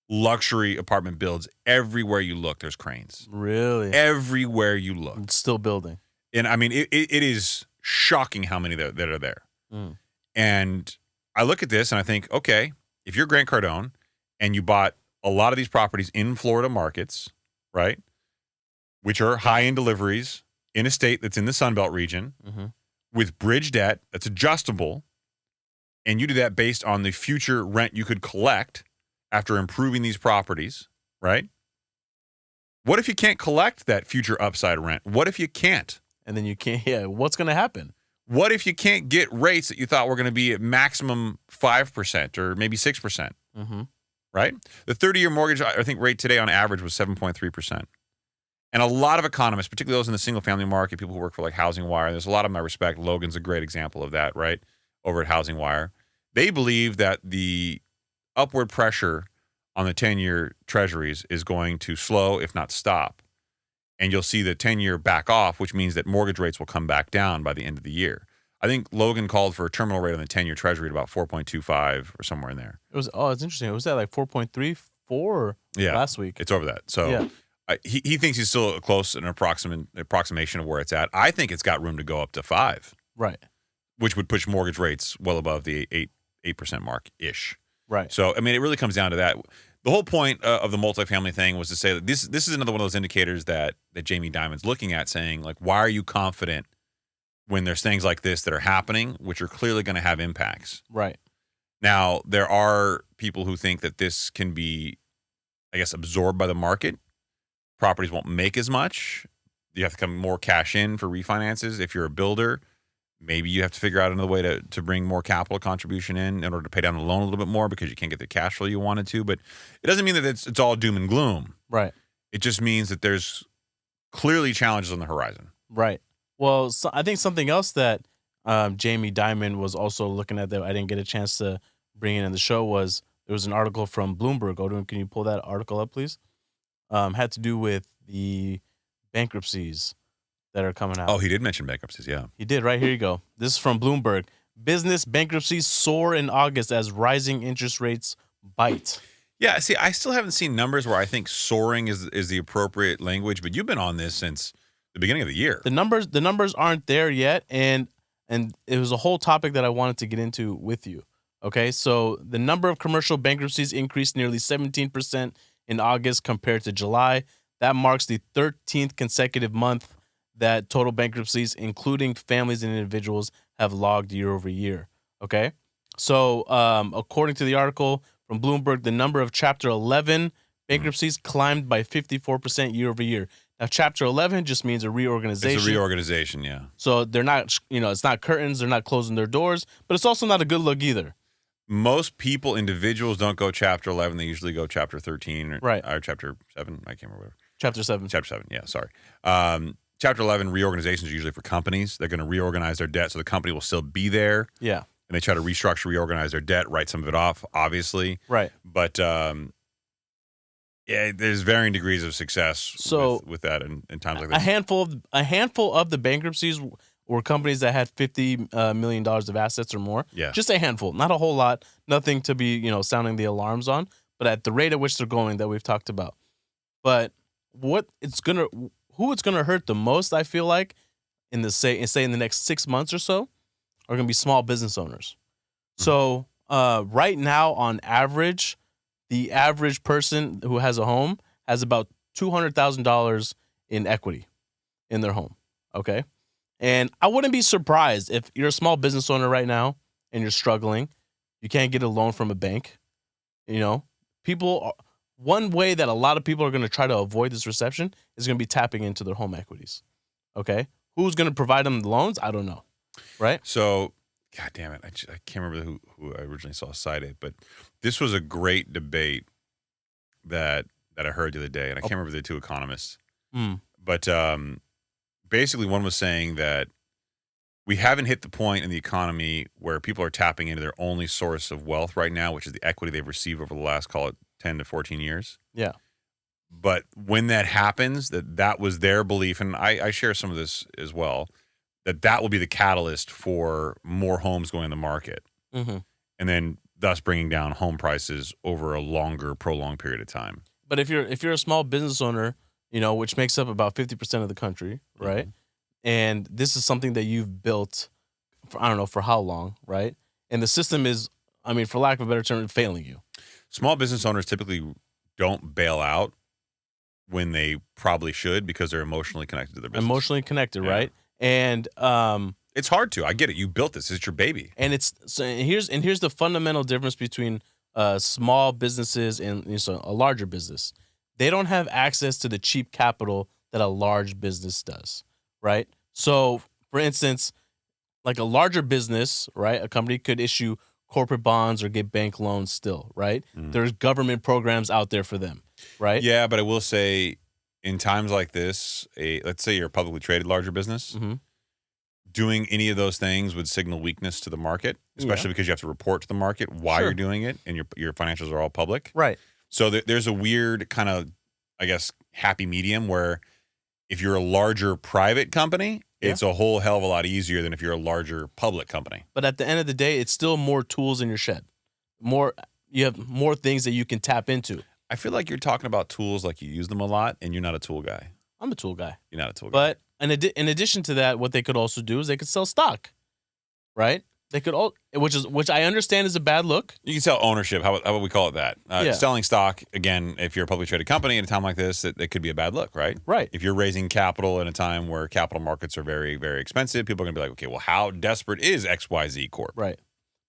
luxury apartment builds. Everywhere you look, there's cranes. Really? Everywhere you look. It's still building. And I mean, it is shocking how many that are there. And I look at this and I think, okay, if you're Grant Cardone and you bought a lot of these properties in Florida markets, right, which are high-end deliveries in a state that's in the Sunbelt region with bridge debt that's adjustable, and you do that based on the future rent you could collect after improving these properties, right? What if you can't collect that future upside rent? What if you can't? And then you can't, what's going to happen? What if you can't get rates that you thought were going to be at maximum 5% or maybe 6%? Right? The 30-year mortgage, I think, rate today on average was 7.3%. And a lot of economists, particularly those in the single-family market, people who work for like Housing Wire, there's a lot of them I respect. Logan's a great example of that, right? Over at Housing Wire. They believe that the upward pressure on the 10-year treasuries is going to slow, if not stop. And you'll see the 10-year back off, which means that mortgage rates will come back down by the end of the year. I think Logan called for a terminal rate on the 10-year treasury at about 4.25 or somewhere in there. It's interesting. It was at like 4.34 last week. It's over that. So he thinks he's still close, an approximation of where it's at. I think it's got room to go up to 5. Right. Which would push mortgage rates well above the 8% mark-ish. Right. So, I mean, it really comes down to that. The whole point of the multifamily thing was to say that this is another one of those indicators that Jamie Dimon's looking at, saying, like, why are you confident when there's things like this that are happening, which are clearly going to have impacts? Right. Now, there are people who think that this can be, I guess, absorbed by the market. Properties won't make as much. You have to come more cash in for refinances. If you're a builder, maybe you have to figure out another way to bring more capital contribution in order to pay down the loan a little bit more because you can't get the cash flow you wanted to. But it doesn't mean that it's all doom and gloom. Right. It just means that there's clearly challenges on the horizon. Right. Well, so I think something else that Jamie Dimon was also looking at that I didn't get a chance to bring in the show was there was an article from Bloomberg. Odin, can you pull that article up, please? Had to do with the bankruptcies that are coming out. Oh, he did mention bankruptcies, yeah. He did, right? Here you go. This is from Bloomberg. Business bankruptcies soar in August as rising interest rates bite. Yeah, see, I still haven't seen numbers where I think soaring is the appropriate language, but you've been on this since the beginning of the year. The numbers aren't there yet, and it was a whole topic that I wanted to get into with you. Okay, so the number of commercial bankruptcies increased nearly 17% in August compared to July. That marks the 13th consecutive month that total bankruptcies, including families and individuals, have logged year over year. Okay, so according to the article from Bloomberg, the number of Chapter 11 bankruptcies climbed by 54% year over year. Now, Chapter 11 just means a reorganization. It's a reorganization, yeah. So they're not, it's not curtains. They're not closing their doors, but it's also not a good look either. Most people, individuals, don't go Chapter 11. They usually go Chapter 13 or Chapter 7. I can't remember. Chapter 7. Chapter 7, yeah, sorry. Chapter 11 reorganizations are usually for companies. They're going to reorganize their debt so the company will still be there. Yeah. And they try to restructure, reorganize their debt, write some of it off, obviously. Right. But yeah, there's varying degrees of success with that in times like this. A handful of the bankruptcies were companies that had $50 million of assets or more. Yeah. Just a handful, not a whole lot, nothing to be, sounding the alarms on, but at the rate at which they're going that we've talked about. But who it's gonna hurt the most, I feel like, in the next 6 months or so, are gonna be small business owners. Mm-hmm. So right now, on average, the average person who has a home has about $200,000 in equity in their home. Okay. And I wouldn't be surprised if you're a small business owner right now and you're struggling, you can't get a loan from a bank. One way that a lot of people are going to try to avoid this recession is going to be tapping into their home equities. Okay. Who's going to provide them the loans? I don't know. Right. So, God damn it. I can't remember who I originally saw cite it, but this was a great debate that I heard the other day. And I can't remember the two economists, but, basically, one was saying that we haven't hit the point in the economy where people are tapping into their only source of wealth right now, which is the equity they've received over the last, call it 10 to 14 years. Yeah. But when that happens, that was their belief, and I share some of this as well, that will be the catalyst for more homes going on the market. Mm-hmm. And then thus bringing down home prices over a longer, prolonged period of time. But if you're a small business owner, which makes up about 50% of the country, right? Mm-hmm. And this is something that you've built for, I don't know for how long, right? And the system is, for lack of a better term, failing you. Small business owners typically don't bail out when they probably should because they're emotionally connected to their business. Emotionally connected, right? And it's hard to. I get it. You built this. It's your baby. And here's the fundamental difference between small businesses and a larger business. They don't have access to the cheap capital that a large business does, right? So, for instance, like a larger business, right? A company could issue corporate bonds or get bank loans still, right? There's government programs out there for them, right? Yeah, but I will say in times like this, let's say you're a publicly traded larger business, doing any of those things would signal weakness to the market, especially because you have to report to the market why you're doing it, and your financials are all public. Right. So there's a weird kind of, I guess, happy medium where if you're a larger private company, it's a whole hell of a lot easier than if you're a larger public company. But at the end of the day, it's still more tools in your shed. You have more things that you can tap into. I feel like you're talking about tools like you use them a lot, and you're not a tool guy. I'm a tool guy. You're not a tool But guy. in addition to that, what they could also do is they could sell stock, right? They could which I understand is a bad look. You can sell ownership. How about we call it that? Selling stock, again, if you're a publicly traded company at a time like this, it could be a bad look, right? Right. If you're raising capital in a time where capital markets are very, very expensive, people are going to be like, okay, well, how desperate is XYZ Corp? Right.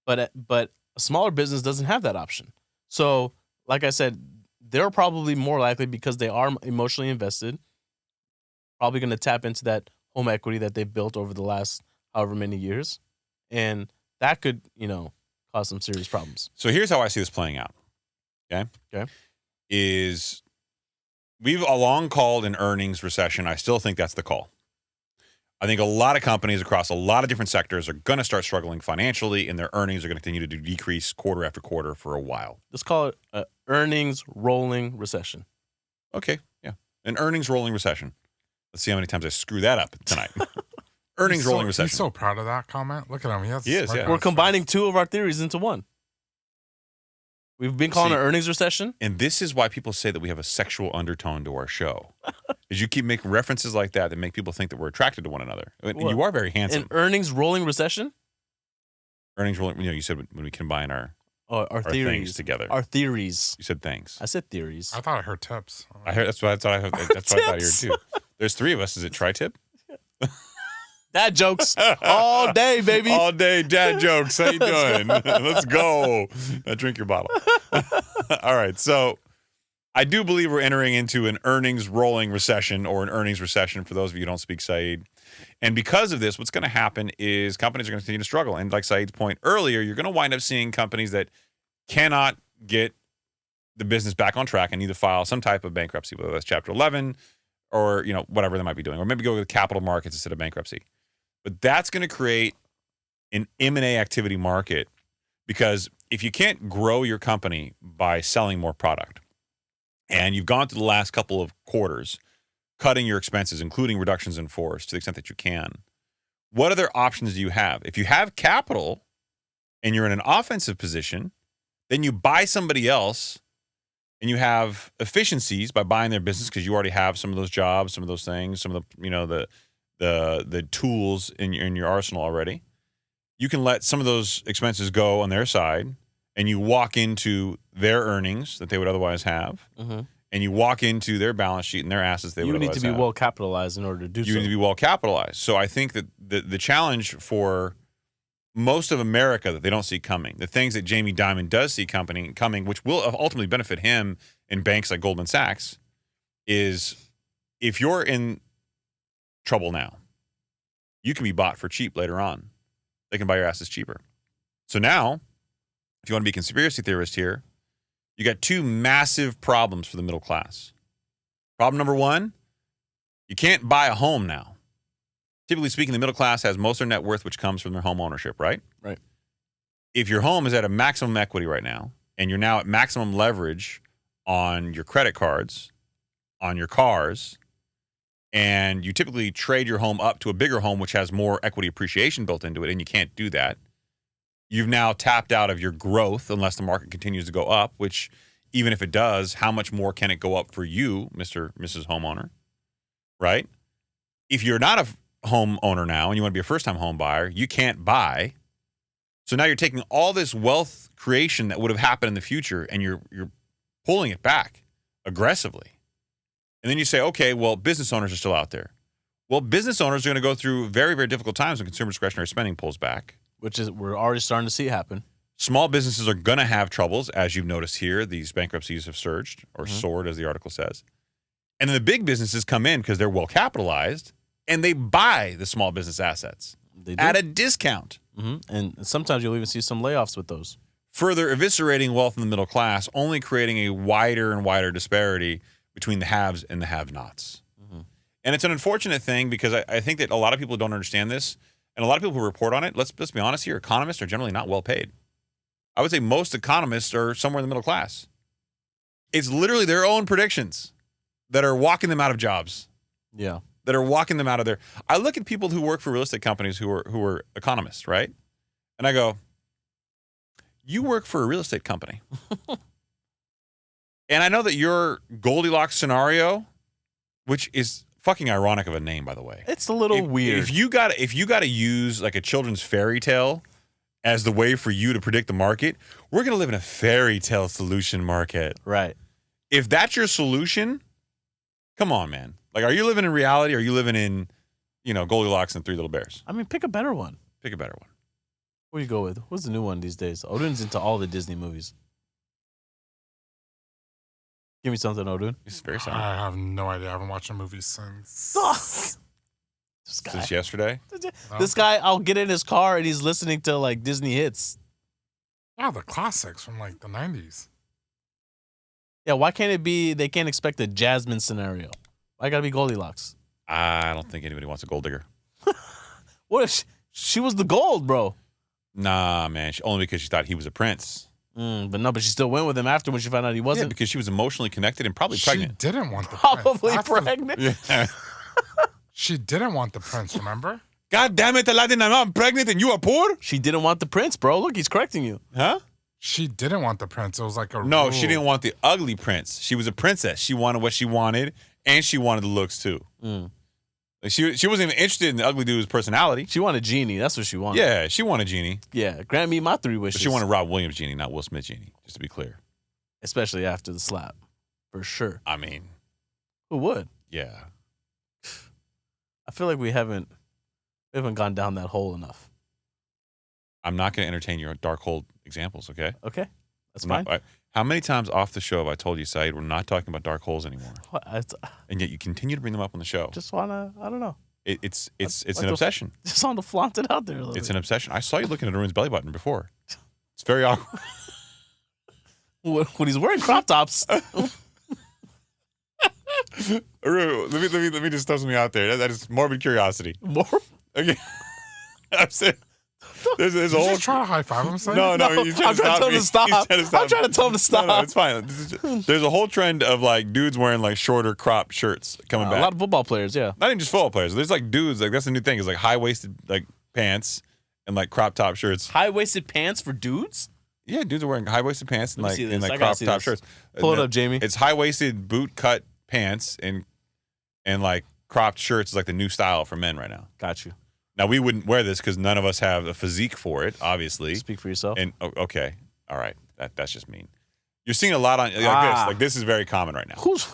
But a smaller business doesn't have that option. So, like I said, they're probably more likely, because they are emotionally invested, probably going to tap into that home equity that they've built over the last however many years. And that could, cause some serious problems. So here's how I see this playing out. Okay. Is we've long called an earnings recession. I still think that's the call. I think a lot of companies across a lot of different sectors are going to start struggling financially, and their earnings are going to continue to decrease quarter after quarter for a while. Let's call it an earnings rolling recession. Okay. Yeah. An earnings rolling recession. Let's see how many times I screw that up tonight. Earnings rolling recession. He's so proud of that comment. Look at him. He is, yeah. We're combining two of our theories into one. We've been calling it an earnings recession. And this is why people say that we have a sexual undertone to our show. Is you keep making references like that make people think that we're attracted to one another. You are very handsome. An earnings rolling recession? Earnings rolling, you said when we combine our theories things together. Our theories. You said things. I said theories. I thought I heard tips. That's what I thought I heard. That's what I thought I heard too. There's three of us. Is it tri-tip? Dad jokes all day, baby. All day dad jokes. How you doing? Let's go. Now drink your bottle. All right. So I do believe we're entering into an earnings rolling recession, or an earnings recession for those of you who don't speak Said. And because of this, what's going to happen is companies are going to continue to struggle. And like Said's point earlier, you're going to wind up seeing companies that cannot get the business back on track and need to file some type of bankruptcy, whether that's Chapter 11 or whatever they might be doing, or maybe go to the capital markets instead of bankruptcy. But that's going to create an M&A activity market, because if you can't grow your company by selling more product, and you've gone through the last couple of quarters cutting your expenses, including reductions in force to the extent that you can, what other options do you have? If you have capital and you're in an offensive position, then you buy somebody else, and you have efficiencies by buying their business because you already have some of those jobs, some of those things, some of the the tools in your arsenal already. You can let some of those expenses go on their side, and you walk into their earnings that they would otherwise have, and you walk into their balance sheet and their assets they would otherwise have. You need to be well capitalized in order to do so. You need to be well capitalized. So I think that the challenge for most of America that they don't see coming, the things that Jamie Dimon does see coming, which will ultimately benefit him in banks like Goldman Sachs, is if you're in trouble now, you can be bought for cheap later on. They can buy your assets cheaper. So now, if you want to be a conspiracy theorist here, you got two massive problems for the middle class. Problem number one, you can't buy a home now. Typically speaking, the middle class has most of their net worth, which comes from their home ownership, right? Right. If your home is at a maximum equity right now, and you're now at maximum leverage on your credit cards, on your cars, and you typically trade your home up to a bigger home, which has more equity appreciation built into it, and you can't do that, you've now tapped out of your growth unless the market continues to go up, which even if it does, how much more can it go up for you, Mr. Mrs. Homeowner, right? If you're not a homeowner now and you want to be a first-time home buyer, you can't buy. So now you're taking all this wealth creation that would have happened in the future and you're pulling it back aggressively. And then you say, okay, well, business owners are still out there. Well, business owners are going to go through very, very difficult times when consumer discretionary spending pulls back. Which is, we're already starting to see happen. Small businesses are going to have troubles, as you've noticed here. These bankruptcies have surged, or soared, as the article says. And then the big businesses come in because they're well capitalized, and they buy the small business assets at a discount. And sometimes you'll even see some layoffs with those. Further eviscerating wealth in the middle class, only creating a wider and wider disparity between the haves and the have-nots. And it's an unfortunate thing because I think that a lot of people don't understand this, and a lot of people who report on it, let's be honest here, economists are generally not well paid. I would say most economists are somewhere in the middle class. It's literally their own predictions that are walking them out of jobs. Yeah. That are walking them out of there. I look at people who work for real estate companies who are economists, right? And I go, you work for a real estate company. And I know that your Goldilocks scenario, which is fucking ironic of a name, by the way. It's a little weird. If you got to use like a children's fairy tale as the way for you to predict the market, we're going to live in a fairy tale solution market. Right. If that's your solution, come on, man. Like, are you living in reality or are you living in, Goldilocks and Three Little Bears? I mean, pick a better one. Pick a better one. What do you go with? What's the new one these days? Odin's into all the Disney movies. Give me something, Odin. It's very sorry. I have no idea. I haven't watched a movie since. This guy. Since yesterday? This guy, I'll get in his car and he's listening to like Disney hits. Yeah, the classics from like the 90s. Yeah, why can't it be, they can't expect a Jasmine scenario? Why gotta be Goldilocks? I don't think anybody wants a gold digger. What if she was the gold, bro? Nah, man. Only because she thought he was a prince. But she still went with him after when she found out he wasn't. Yeah, because she was emotionally connected and probably pregnant. She didn't want the Probably prince. pregnant. Yeah. She didn't want the prince, remember? God damn it, Aladdin, I'm pregnant and you are poor? She didn't want the prince, bro. Look, he's correcting you. Huh? She didn't want the prince. It was like a No, rule. she didn't want the ugly prince. She was a princess. She wanted what she wanted, and she wanted the looks, too. Like she wasn't even interested in the ugly dude's personality. She wanted Genie. That's what she wanted. Yeah, she wanted Genie. Yeah, grant me my 3 wishes. But she wanted Rob Williams Genie, not Will Smith Genie, just to be clear. Especially after the slap. For sure. I mean. Who would? Yeah. I feel like we haven't gone down that hole enough. I'm not going to entertain your dark hole examples, okay? Okay. That's fine. How many times off the show have I told you, Saeed, we're not talking about dark holes anymore? And yet you continue to bring them up on the show. Just wanna, I don't know. It's an obsession. Just want to flaunt it out there a little It's bit. an obsession. I saw you looking at Haroon's belly button before. It's very awkward. When he's wearing crop tops. Haroon, let me just throw something out there. That is morbid curiosity. More? Okay. I'm saying there's a Did you whole. just try to high five him? No, he's I'm trying to tell him to stop. I'm trying to tell him to stop. No, it's fine. There's a whole trend of like dudes wearing like shorter crop shirts coming back. A lot of football players, yeah. Not even just football players. There's like dudes, like that's the new thing, is like high waisted like pants and like crop top shirts. High waisted pants for dudes? Yeah, dudes are wearing high waisted pants and Let me like see this. I crop gotta top see shirts. Pull it up, Jamie. It's high waisted boot cut pants and like cropped shirts is like the new style for men right now. Got you. Now we wouldn't wear this because none of us have a physique for it, obviously. Speak for yourself. And okay, all right, that's just mean. You're seeing a lot on like this. Like this is very common right now. Who's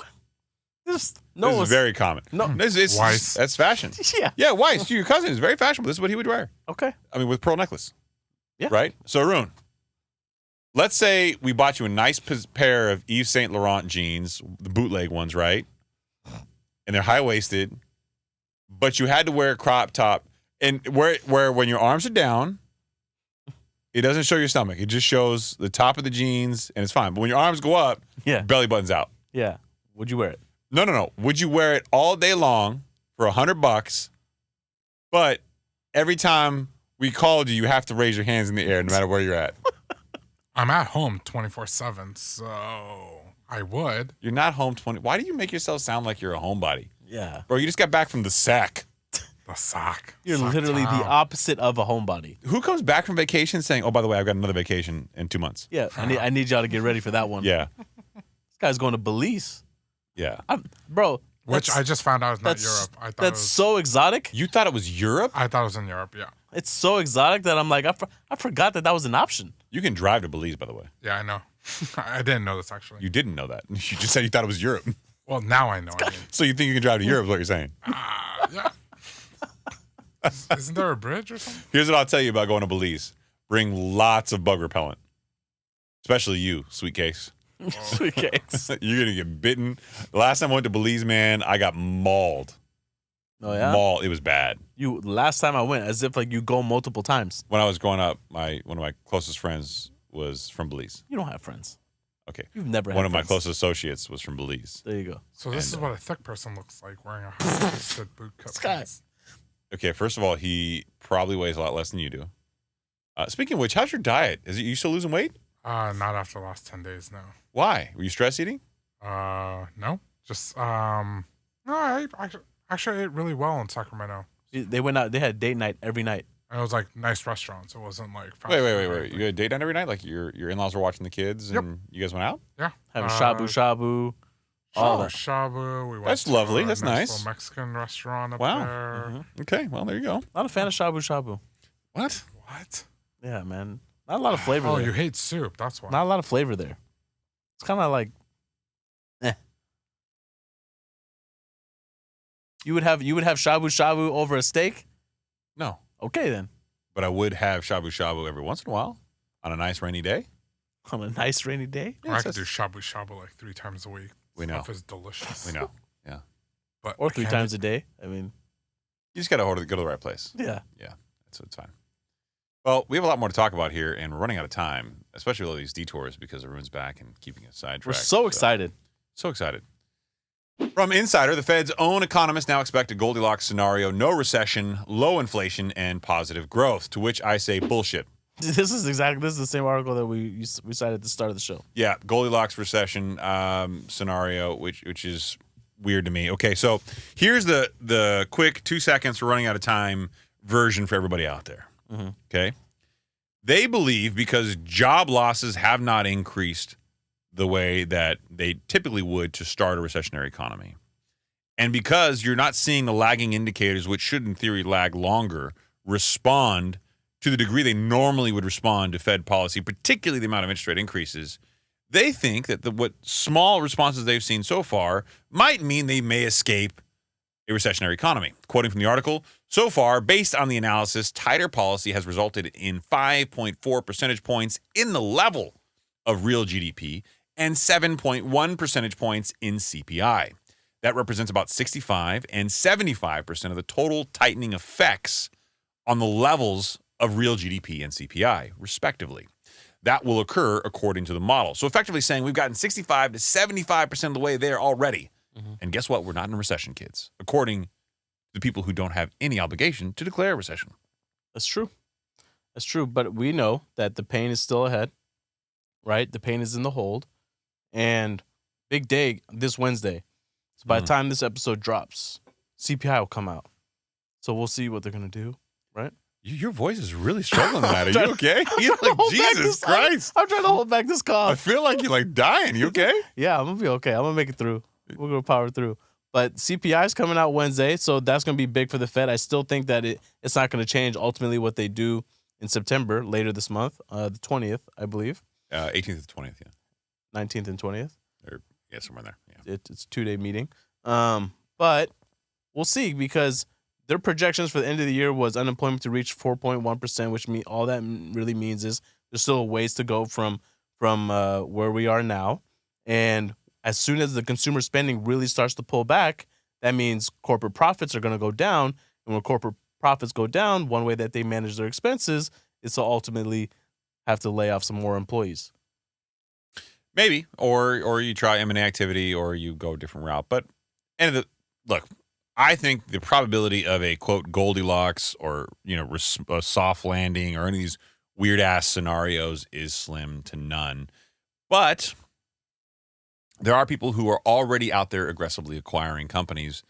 this? No, This is very common. No, It's Weiss. That's fashion. Yeah. Weiss, your cousin is very fashionable. This is what he would wear. Okay. I mean, with pearl necklace. Yeah. Right? So, Haroon, let's say we bought you a nice pair of Yves Saint Laurent jeans, the bootleg ones, right? And they're high-waisted, but you had to wear a crop top. And where when your arms are down, it doesn't show your stomach. It just shows the top of the jeans, and it's fine. But when your arms go up, belly button's out. Yeah. Would you wear it? No. Would you wear it all day long for $100? But every time we called you, you have to raise your hands in the air no matter where you're at. I'm at home 24/7, so I would. You're not home 20. Why do you make yourself sound like you're a homebody? Yeah. Bro, you just got back from the sack. The sock. You're Sock literally town. the opposite of a homebody. Who comes back from vacation saying, "Oh, by the way, I've got another vacation in 2 months"? Yeah, I need y'all to get ready for that one. Yeah, This guy's going to Belize. yeah. Bro. Which I just found out is not that's- Europe. I thought That's it was, so exotic. You thought it was Europe? I thought it was in Europe, yeah. It's so exotic that I'm like, I forgot that was an option. You can drive to Belize, by the way. Yeah, I know. I didn't know this, actually. You didn't know that. You just said you thought it was Europe. Well, now I know. So you think you can drive to Europe is what you're saying. Yeah. Isn't there a bridge or something? Here's what I'll tell you about going to Belize. Bring lots of bug repellent. Especially you, sweet case. Sweet cakes. You're going to get bitten. The last time I went to Belize, man, I got mauled. Oh, yeah? Mauled. It was bad. Last time I went, as if like you go multiple times. When I was growing up, one of my closest friends was from Belize. You don't have friends. Okay. You've never had One of my friends. closest associates was from Belize. There you go. So this is what a thick person looks like, wearing a high-waisted boot cut This guy. pants. Okay, first of all, he probably weighs a lot less than you do. Speaking of which, how's your diet? You still losing weight? Not after the last 10 days, no. Why? Were you stress eating? No. Just, no, I actually ate really well in Sacramento. They went out. They had date night every night. And it was like nice restaurants. It wasn't like fast Wait. food or You anything. had a date night every night? Like your in-laws were watching the kids and you guys went out? Yeah. Having shabu shabu. All that. Shabu. We went That's to lovely. a That's nice. little Mexican restaurant up Wow. there. Okay, well, there you go. Not a fan of shabu shabu. What? What? Yeah, man. Not a lot of flavor Oh, there. you hate soup. That's why. Not a lot of flavor there. It's kind of like, You would have shabu shabu over a steak? No. Okay, then. But I would have shabu shabu every once in a while on a nice rainy day. On a nice rainy day? I could do shabu shabu like 3 times a week. We know. Stuff is delicious. We know. Yeah. But Or I 3 can't times a day. I mean, You just got to go to the right place. yeah. It's fine. Well, we have a lot more to talk about here, and we're running out of time, especially with all these detours because Haroon's back and keeping us sidetracked. We're so excited. So excited. From Insider, the Fed's own economists now expect a Goldilocks scenario, no recession, low inflation, and positive growth, to which I say bullshit. This is the same article that we cited at the start of the show. Yeah, Goldilocks recession scenario, which is weird to me. Okay, so here's the quick 2 seconds, we're running out of time version for everybody out there. Mm-hmm. Okay? They believe because job losses have not increased the way that they typically would to start a recessionary economy. And because you're not seeing the lagging indicators, which should in theory lag longer, respond to the degree they normally would respond to Fed policy, particularly the amount of interest rate increases, they think that what small responses they've seen so far might mean they may escape a recessionary economy. Quoting from the article, so far, based on the analysis, tighter policy has resulted in 5.4 percentage points in the level of real GDP and 7.1 percentage points in CPI. That represents about 65 and 75% of the total tightening effects on the levels of real GDP and CPI, respectively. That will occur according to the model. So effectively saying we've gotten 65 to 75% of the way there already. Mm-hmm. And guess what? We're not in a recession, kids, according to the people who don't have any obligation to declare a recession. That's true. That's true. But we know that the pain is still ahead, right? The pain is in the hold. And big day this Wednesday. So by the time this episode drops, CPI will come out. So we'll see what they're going to do, right? Your voice is really struggling tonight. Are you okay? You're like, Jesus Christ. I'm trying to hold back this I cough. feel like you're like dying. You okay? Yeah, I'm going to be okay. I'm going to make it through. We're going to power through. But CPI is coming out Wednesday, so that's going to be big for the Fed. I still think that it's not going to change ultimately what they do in September, later this month, the 20th, I believe. 18th to 20th, yeah. 19th and 20th. Or, yeah, somewhere there. Yeah. It's a 2-day meeting. But we'll see, because their projections for the end of the year was unemployment to reach 4.1%, which all that really means is there's still a ways to go from where we are now. And as soon as the consumer spending really starts to pull back, that means corporate profits are going to go down. And when corporate profits go down, one way that they manage their expenses is to ultimately have to lay off some more employees. Maybe, or you try M&A activity, or you go a different route. But look, I think the probability of a quote Goldilocks or a soft landing or any of these weird ass scenarios is slim to none. But there are people who are already out there aggressively acquiring companies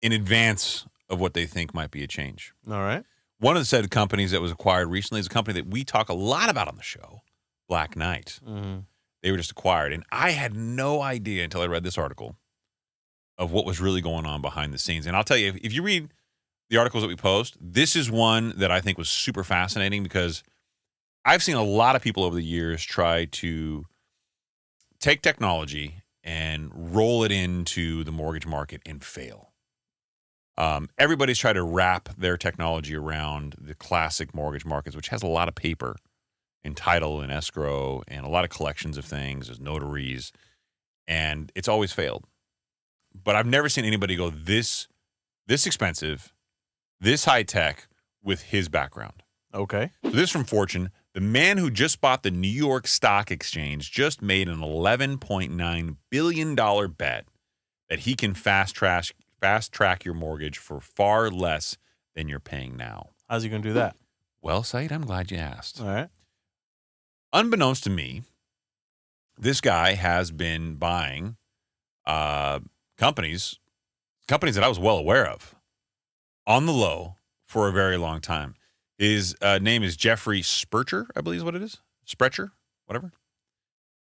in advance of what they think might be a change. All right. One of the said companies that was acquired recently is a company that we talk a lot about on the show, Black Knight. Mm-hmm. They were just acquired. And I had no idea until I read this article of what was really going on behind the scenes. And I'll tell you, if you read the articles that we post, this is one that I think was super fascinating because I've seen a lot of people over the years try to take technology and roll it into the mortgage market and fail. Everybody's tried to wrap their technology around the classic mortgage markets, which has a lot of paper and title and escrow and a lot of collections of things as notaries, and it's always failed. But I've never seen anybody go this expensive, this high tech with his background. Okay. So this is from Fortune. The man who just bought the New York Stock Exchange just made an $11.9 billion bet that he can fast track your mortgage for far less than you're paying now. How's he going to do that? Well, Said, I'm glad you asked. All right. Unbeknownst to me, this guy has been buying companies that I was well aware of on the low for a very long time. His name is Jeffrey Sprecher, I believe is what it is. Sprecher, whatever.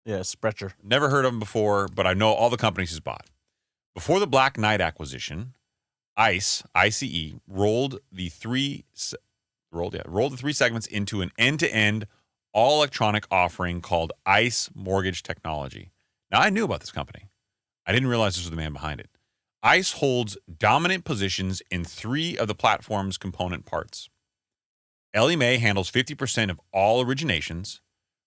Yeah, Sprecher. Never heard of him before, but I know all the companies he's bought. Before the Black Knight acquisition, ICE rolled the three segments into an end-to-end all-electronic offering called ICE Mortgage Technology. Now, I knew about this company. I didn't realize this was the man behind it. ICE holds dominant positions in 3 of the platform's component parts. Ellie Mae handles 50% of all originations.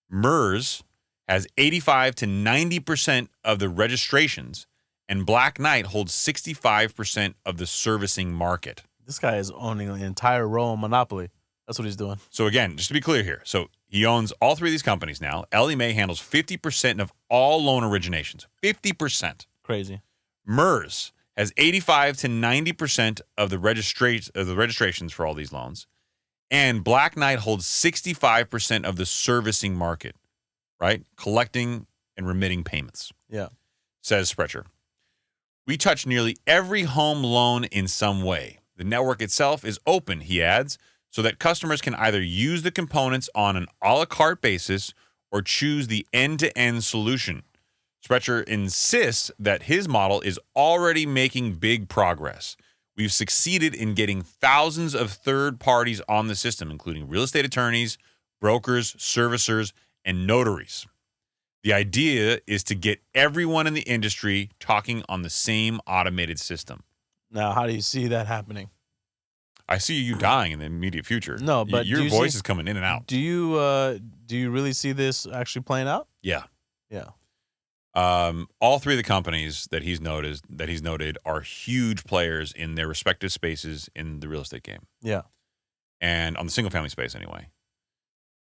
MERS has 85 to 90% of the registrations. And Black Knight holds 65% of the servicing market. This guy is owning an entire role monopoly. That's what he's doing. So again, just to be clear here. So he owns all 3 of these companies now. Ellie Mae handles 50% of all loan originations. 50%. Crazy. MERS has 85 to 90% of the registrations for all these loans. And Black Knight holds 65% of the servicing market, right? Collecting and remitting payments. Yeah. Says Sprecher. We touch nearly every home loan in some way. The network itself is open, he adds, so that customers can either use the components on an a la carte basis or choose the end-to-end solution. Sprecher insists that his model is already making big progress. We've succeeded in getting thousands of third parties on the system, including real estate attorneys, brokers, servicers, and notaries. The idea is to get everyone in the industry talking on the same automated system. Now, how do you see that happening? I see you dying in the immediate future. No, but your voice is coming in and out. Do you really see this actually playing out? Yeah. Yeah. All 3 of the companies that he's noted are huge players in their respective spaces in the real estate game. Yeah. And on the single family space anyway.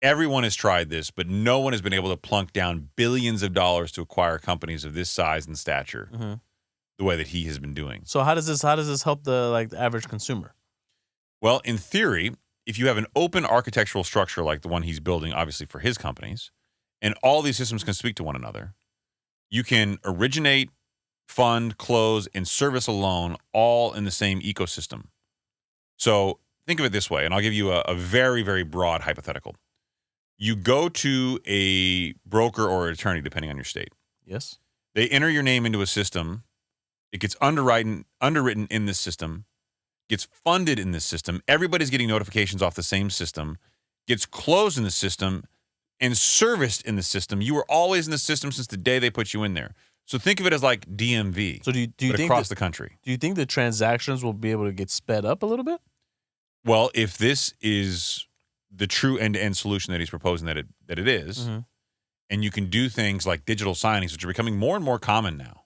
Everyone has tried this, but no one has been able to plunk down billions of dollars to acquire companies of this size and stature the way that he has been doing. So how does this help the average consumer? Well, in theory, if you have an open architectural structure like the one he's building, obviously for his companies, and all these systems can speak to one another, you can originate, fund, close, and service a loan all in the same ecosystem. So think of it this way, and I'll give you a very, very broad hypothetical. You go to a broker or attorney, depending on your state. Yes. They enter your name into a system. It gets underwritten in this system, gets funded in this system. Everybody's getting notifications off the same system, gets closed in the system, and serviced in the system. You were always in the system since the day they put you in there. So think of it as like DMV. So do you think across the country? Do you think the transactions will be able to get sped up a little bit? Well, if this is the true end-to-end solution that he's proposing that it is, and you can do things like digital signings, which are becoming more and more common now.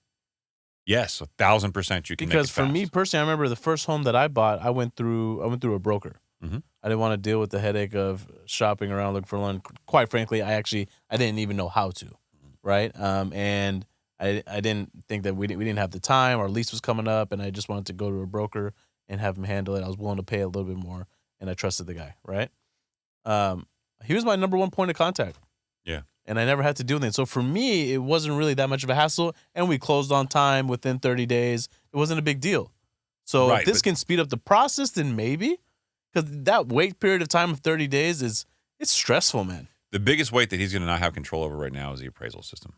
Yes, 1,000% you can. Because for me personally, I remember the first home that I bought, I went through a broker. Mm-hmm. I didn't want to deal with the headache of shopping around looking for loan. Quite frankly, I didn't even know how to, right? And I didn't think that we didn't have the time. Our lease was coming up, and I just wanted to go to a broker and have him handle it. I was willing to pay a little bit more, and I trusted the guy, right? He was my number 1 point of contact. Yeah. And I never had to do anything. So for me, it wasn't really that much of a hassle, and we closed on time within 30 days. It wasn't a big deal. So if this can speed up the process, then maybe. Because that wait period of time of 30 days it's stressful, man. The biggest weight that he's going to not have control over right now is the appraisal system.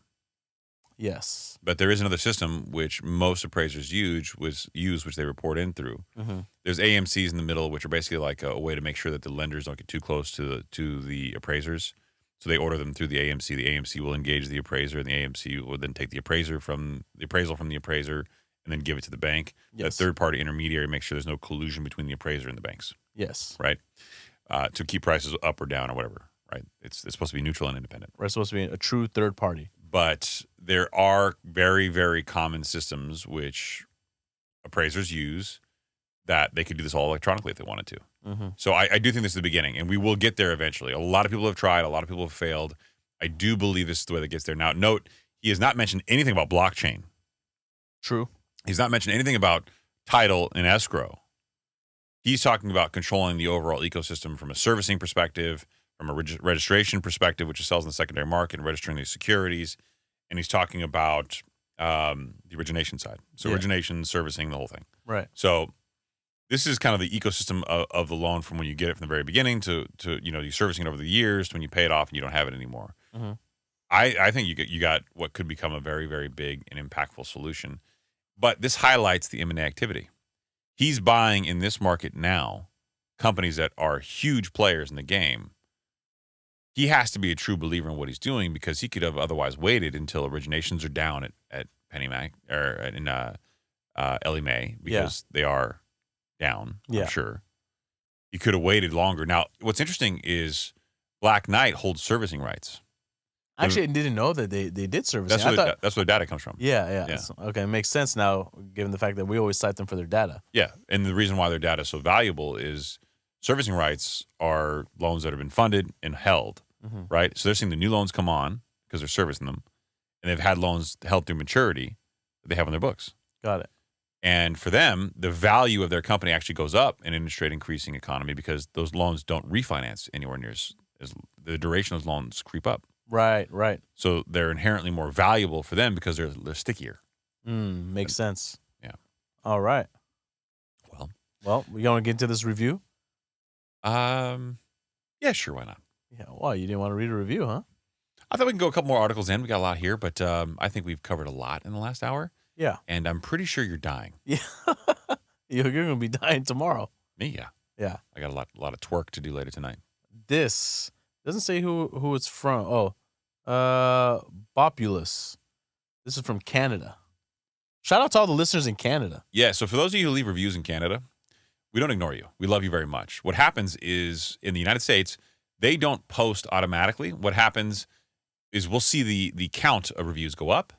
Yes. But there is another system which most appraisers use, which they report in through. Mm-hmm. There's AMCs in the middle, which are basically like a way to make sure that the lenders don't get too close to the appraisers. So they order them through the AMC. The AMC will engage the appraiser, and the AMC will then take the appraisal from the appraiser and then give it to the bank. Yes. The third-party intermediary makes sure there's no collusion between the appraiser and the banks. Yes. Right? To keep prices up or down or whatever. Right? It's supposed to be neutral and independent. Right. It's supposed to be a true third party. But there are very, very common systems which appraisers use that they could do this all electronically if they wanted to. Mm-hmm. So I do think this is the beginning, and we will get there eventually. A lot of people have tried. A lot of people have failed. I do believe this is the way that gets there. Now, note, he has not mentioned anything about blockchain. True. He's not mentioned anything about title and escrow. He's talking about controlling the overall ecosystem from a servicing perspective, from a registration perspective, which is sells in the secondary market and registering these securities. And he's talking about the origination side. So origination, servicing, the whole thing. Right. So this is kind of the ecosystem of the loan from when you get it from the very beginning to you servicing it over the years to when you pay it off and you don't have it anymore. Mm-hmm. I think you got what could become a very, very big and impactful solution. But this highlights the M&A activity. He's buying in this market now companies that are huge players in the game. He has to be a true believer in what he's doing because he could have otherwise waited until originations are down at PennyMac or in Ellie Mae because they are down, I'm sure. He could have waited longer. Now, what's interesting is Black Knight holds servicing rights. Actually, I didn't know that they did servicing. That's where the data comes from. Yeah. So, okay, it makes sense now, given the fact that we always cite them for their data. Yeah, and the reason why their data is so valuable is servicing rights are loans that have been funded and held, right? So they're seeing the new loans come on because they're servicing them, and they've had loans held through maturity that they have on their books. Got it. And for them, the value of their company actually goes up in an interest rate increasing economy because those loans don't refinance anywhere near as the duration of those loans creep up. Right. So they're inherently more valuable for them because they're stickier. Makes sense. Yeah. All right. Well, we want to get into this review? Yeah, sure. Why not? Yeah. Well, you didn't want to read a review, huh? I thought we can go a couple more articles in. We got a lot here, but I think we've covered a lot in the last hour. Yeah. And I'm pretty sure you're dying. Yeah. You're going to be dying tomorrow. Me, yeah. Yeah. I got a lot of twerk to do later tonight. This doesn't say who it's from. Oh, Bopulous. This is from Canada. Shout out to all the listeners in Canada. Yeah, so for those of you who leave reviews in Canada, we don't ignore you. We love you very much. What happens is in the United States, they don't post automatically. What happens is we'll see the count of reviews go up,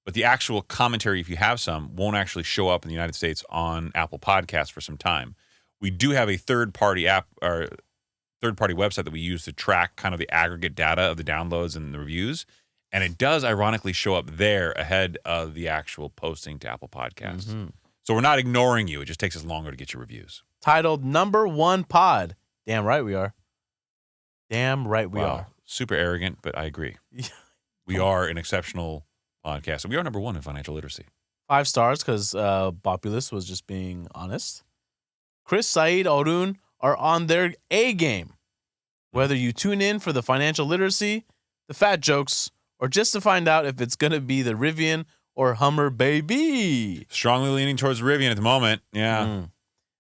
but the actual commentary, if you have some, won't actually show up in the United States on Apple Podcasts for some time. We do have a third-party app or third-party website that we use to track kind of the aggregate data of the downloads and the reviews. And it does ironically show up there ahead of the actual posting to Apple Podcasts. Mm-hmm. So we're not ignoring you. It just takes us longer to get your reviews. Titled Number One Pod. Damn right we are. Damn right we are. Super arrogant, but I agree. We are an exceptional podcast. And we are number one in financial literacy. 5 stars because Populous was just being honest. Chris, Saeed, Haroon are on their A game. Whether you tune in for the financial literacy, the fat jokes, or just to find out if it's going to be the Rivian or Hummer baby. Strongly leaning towards Rivian at the moment. Yeah.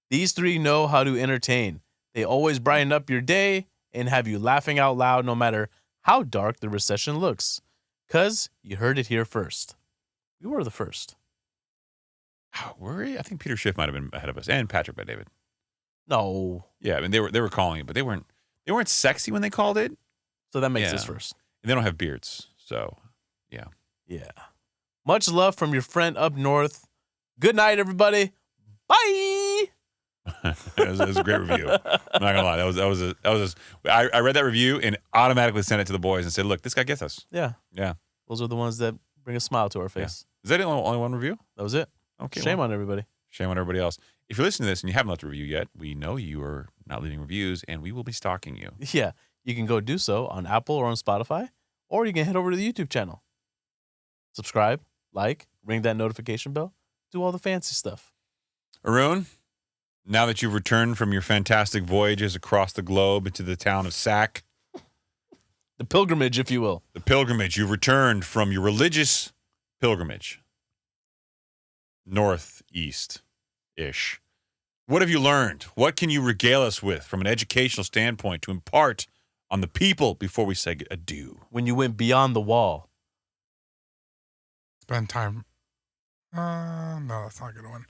These 3 know how to entertain. They always brighten up your day and have you laughing out loud no matter how dark the recession looks. Because you heard it here first. We were the first. Were we? I think Peter Schiff might have been ahead of us. And Patrick Bet David. No. Yeah, I mean, they were calling it, but they weren't sexy when they called it. So that makes us first. And they don't have beards. So, yeah. Yeah. Much love from your friend up north. Good night, everybody. Bye. It was a great review. I'm not gonna lie. I read that review and automatically sent it to the boys and said, "Look, this guy gets us." Yeah. Yeah. Those are the ones that bring a smile to our face. Yeah. Is that only one review? That was it. Okay. Shame on everybody. Shame on everybody else. If you're listening to this and you haven't left a review yet, we know you are not leaving reviews, and we will be stalking you. Yeah. You can go do so on Apple or on Spotify, or you can head over to the YouTube channel. Subscribe, like, ring that notification bell, do all the fancy stuff. Haroon, now that you've returned from your fantastic voyages across the globe into the town of Sac, The pilgrimage, if you will. the pilgrimage, you've returned from your religious pilgrimage, northeast-ish. What have you learned? What can you regale us with from an educational standpoint to impart on the people before we say adieu? When you went beyond the wall. Spend time. No, that's not a good one.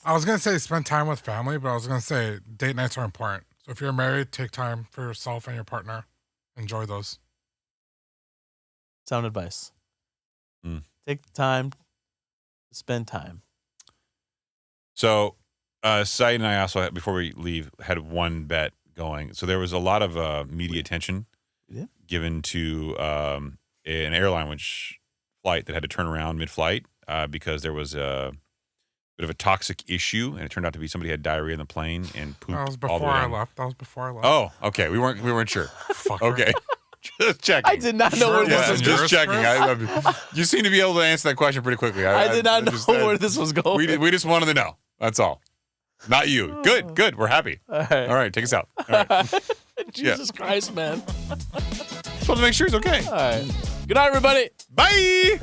I was going to say spend time with family, but I was going to say date nights are important. So if you're married, take time for yourself and your partner. Enjoy those. Sound advice. Take the time to spend time. So, Said and I also, before we leave, had one bet going. So there was a lot of media attention given to an airline flight that had to turn around mid-flight because there was a bit of a toxic issue, and it turned out to be somebody had diarrhea in the plane and pooped. That was all the way before I down. left. That was before I left. Oh, okay. We weren't sure. Fucker. Okay, just checking. I did not know where this was going. Just checking. You seem to be able to answer that question pretty quickly. I did not know where this was going. We just wanted to know. That's all. Not you. Good. We're happy. All right. All right, take us out. All right. Jesus Christ, man. Just want to make sure he's okay. All right. Good night, everybody. Bye.